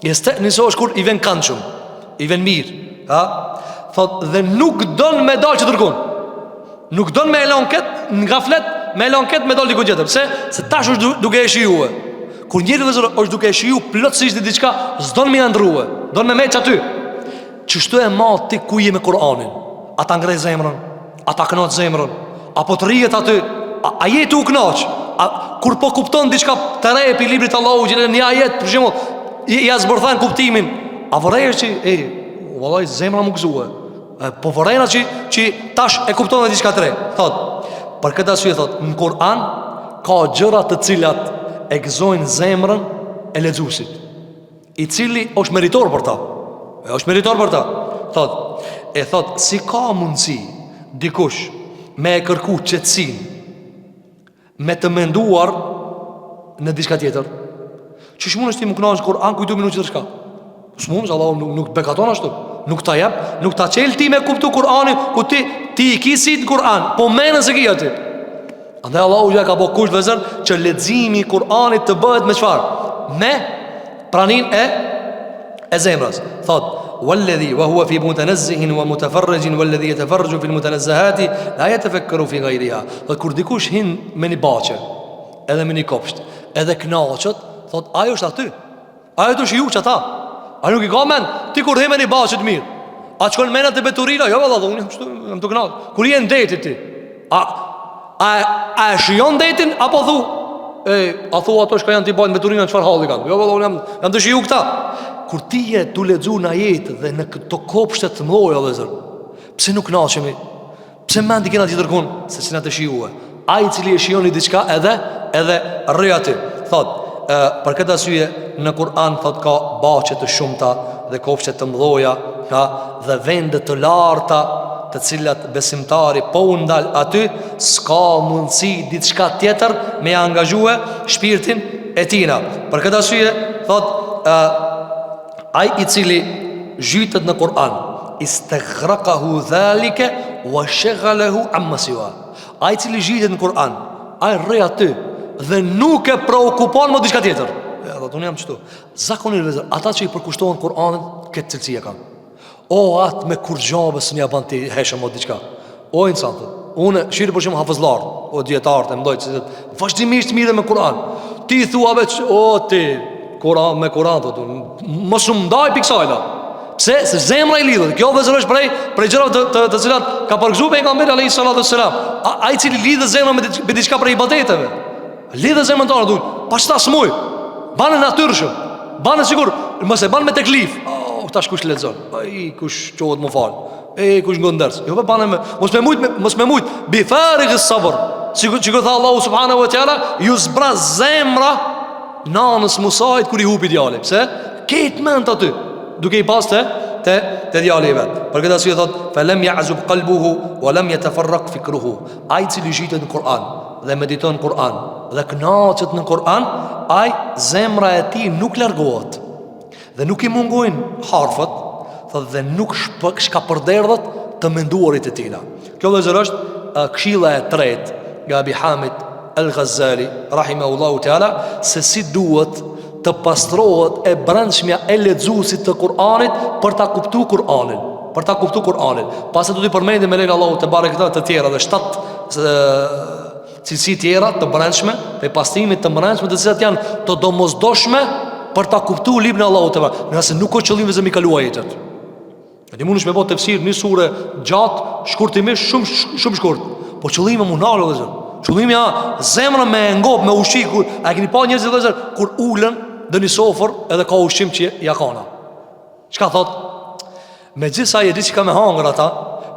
Yasta'nisu kur i vjen këndshëm, i vjen mirë, ha? Thot dhe nuk don me dalë që dërgon. Nuk don me elonket, nga flet, me elonket me dalë diku tjetër. Pse? Se tash është duke e shijuar. Kur njëri vëzër është duke e shiju plotësisht diçka, s'don me ndrua, don me meç aty. Çështu e madh ti ku je me Kur'anin. Ata ngrej zemrën, ata kënaq zemrën, apo të rrihet aty, a je tu kënaq? Kur po kupton diçka të re për librit Allahu xhelal në ajet, për shembull, ja zbërthan kuptimin. A vorresh që vallai zemra më gëzua. Po vorrena që tash e kupton diçka të re. Thot, për këtë arsye thot, në Kur'an ka gjëra të cilat e gëzojnë zemrën e lexuesit, i cili është meritor për ta. Është meritor për ta. Thot, si ka mundësi dikush me e kërku qetësinë, me të menduar në diçka tjetër? Çish mundesh ti më kënaqësh Kur'an kujtu minutë çka? S'mundesh, Allahu nuk bekaton ashtu. Nuk ta jep, nuk ta çel ti me kuptu Kur'anin, ku ti i kisit në Kur'an, po menën se ki aty. Andaj Allahu ja ka bo kusht vëzër që leximi i Kur'anit të bëhet me çfarë? Me pranin e zemrës. Thot, walladhi wa huwa fi mutanazzihin wa mutafarrijin walladhi yatafarraju fi almutanazzahati la yatafakkaru fi ghayriha. Dhe kur dikush hin me një baçe, edhe me një kopsht, edhe kënaqet, thot ajo është aty. Ajo të shiu çata. A nuk i ka mend ti kur he me një baçe të mirë? A shkon mena te beturina? Jo valla, unë jam të kënaq. Kur je në det ti, a shijon detin apo thu? A thu ato që janë ti bajnë beturina çfarë halli kanë? Jo valla, unë jam të shiu këta. Kur ti je tu lexu në ajet dhe në këto kopshte të mëdha vëllazër, pse nuk kënaqemi? Pse mendi kena tjetër kun se si na të shijue? Ai i cili e shijoni diçka edhe rri aty. Thot, për këtë arsye në Kur'an thot ka baçe të shumta dhe kopshte të mëdha, dhe vende të larta të cilat besimtari po u ndal aty, s'ka mundësi diçka tjetër me angazhue shpirtin e tina. Për këtë arsye thot, ai i cili zhytet në Kur'an, istaghraqahu dhalika wa shaghalahu amma siwa. Ai i cili zhytet në Kur'an, ai rri aty dhe nuk e preokupon më diçka tjetër. Edhe unë jam kështu. Zakonisht ata që i përkushtohen Kur'anit këtë cilësi e kanë. O atë me kurxhabës në jaban ti heshëm o diçka. O insantë. Unë shiri për shumë hafëzlar, o dietarët e mdojtë se vazhdimisht mirë me Kur'an. Ti thua veç o ti Kur'an me Kur'an thotë. Mos u ndaj piksajla. Pse? Se zemra i lidhet. Kjo vëzërosh prej gjërave të cilat ka përgjigjur pejgamberi alayhis salatu wassalam. Ai cili lidhet zemra me diçka prej ibadeteve. Lidhet zemrën tonë duhet. Pa çta smuj. Banë natyrshëm. Banë sigur, mos e bën me teklif. Tash kush lexon? Ai kush qohet më fal. Kush ngonders. Jo banë me mos me mujt bi farigh as-sabr. Sigur tha Allahu subhanahu wa taala, ju zbraz zemra nanës Musait kur i hupi djalin. Pse? Ket mend aty. duke i pas te djali i vet. Për këtë arsye thot falam ya'zub qalbuhu wa lam yatafarraq fikruhu. Ai cili zhitet në Kur'an dhe mediton në Kur'an dhe kënaqet në Kur'an, ai zemra e tij nuk largohet dhe nuk i mungojnë harfët, thot, dhe nuk shkapërderdhet të menduarit e tina. Kjo vëllezër është këshilla e tretë nga Abi Hamid Al-Ghazali rahimahullahu taala, se si duhet të pastrohet e brendshmja e lexuesit të Kur'anit për ta kuptuar Kur'anin, për ta kuptuar Kur'anin. Pastaj do t'i përmendim me lenin Allahu te barekuta të tjera dhe 7 cilësi tjera të brendshme, pe pastrimit të brendshme, të cilat janë të domosdoshme për ta kuptuar librin e Allahut te barekuta. Nëse nuk ka qëllim vetëm mi kaluaj jetën. Ne mundesh me bëu tefsir një sure gjatë, shkurtimisht shumë shkurt. Po qëllimi më nalo vëllazër. Qëllimi zemra me ngop, me ushqim. A keni pa njerëz vëllazër kur ulën në një sofër edhe ka ushqim që ja kanë. Çka thot? Megjithësa e di që ka me hangër ata,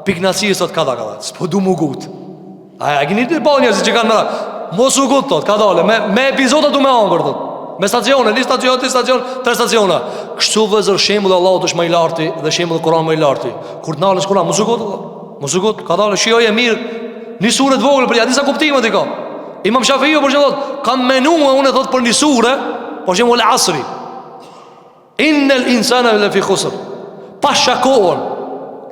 piknaci sot ka dalë. S'po du mu gut. A keni të pa njerëz që kanë merak? Mos u gut thot, ka dalë. Me epizoda du me hangër thot. Me stacione, një stacion, 3 stacione. Kështu vëllazër shembulli i Allahut është më i lartë dhe shembulli i Kuranit më i lartë. Kur të nalësh Kur'an, mos u gut, ka dalë shijoje mirë. Një sure të vogël, për ja disa kuptime i ka. Imam Shafiu për shembull kam menuar unë thot për një sure, për shembull Asri. Innal insana lafi khusr. Pa shakon.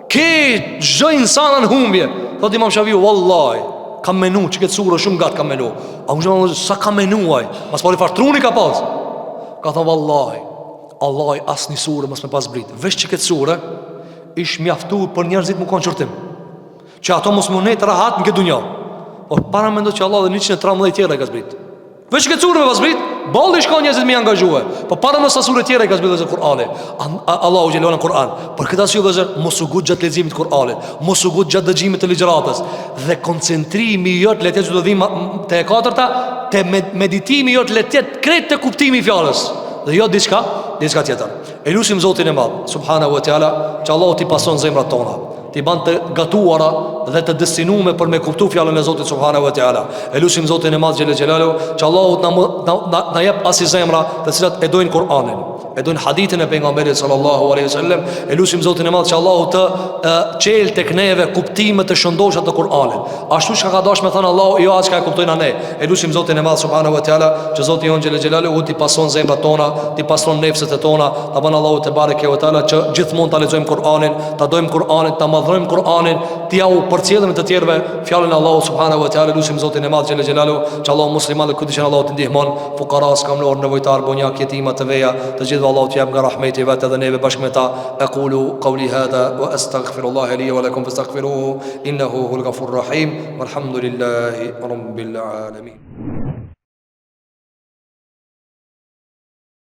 Ke çdo insan në humbje. Thot Imam Shafiu, wallahi, kam menuar çka sure shumë gat kam menuar. A unë sa kam menuar? Mas pari fartruni ka pas. Ka thon wallahi, Allah as një sure mos me pas brit. Veç çka sure ish mjaftuar për njerëzit më kanë çortim. Që ato mos më nejtë rahat në këtë dunja. Por para mendo që Allah dhe 113 tjera i ka zbrit. Veç këtë surë me va zbrit, balli shka njëzit me angazhue. Por para më sa surë tjera i ka zbrit dhe zë Kur'ani. Allahu gjelua në Kur'an. Për këtë asju dhe zë, mos u gut gjatë leximit Kur'anit, mos u gut gjatë dëgjimit të ligjëratës. Dhe koncentrimi jot letet që do dhim të e katërta, të meditimi jot letet krejt të kuptimi i fjalës. Dhe jo diçka tjetër. E lusim Zotin e Madh, subhanahu wa taala, që Allahu t'i pason zemrat tona, t'i ban të gatuara dhe të destinuar për me kuptu fjalën e Zotit subhanahu wa taala. E lusim Zotin e Madh xhelel xhelalu, që Allahu na jep as zemra të cilat e dojnë Kur'anin, e dojnë hadithin e pejgamberit sallallahu alaihi wasallam. E lusim Zotin e Madh që Allahu të çel tek neve kuptime të shëndosha të Kur'anit. Ashtu çka ka dashur me thënë Allahu, jo as çka e kuptojna ne. E lusim Zotin e Madh subhanahu wa taala që Zoti jon xhelel xhelalu t'i pason zemrat tona, t'i pason nefset e tona. Ta ban Allahu te bareke ve taala që gjithmonë ta lexojmë Kur'anin, ta dojmë Kur'anin, ta madhrojmë Kur'anin, t'i au përcjellim të tjerëve fjalën e Allahut subhanahu wa taala. Lusim Zotin e Madh xhelel xhelalu që Allahu muslimanët që dishin Allahu të ndihmon, fuqaras, kamlor, nevojtar, bonjak, jetima të veja, të gjithë Allahu t'jap nga rahmeti vet edhe neve bashkë me ta. Aqulu qawli hadha wa astaghfirullaha li wa lakum fastaghfiruhu innahu huwal ghafurur rahim. Walhamdulillahi rabbil alamin.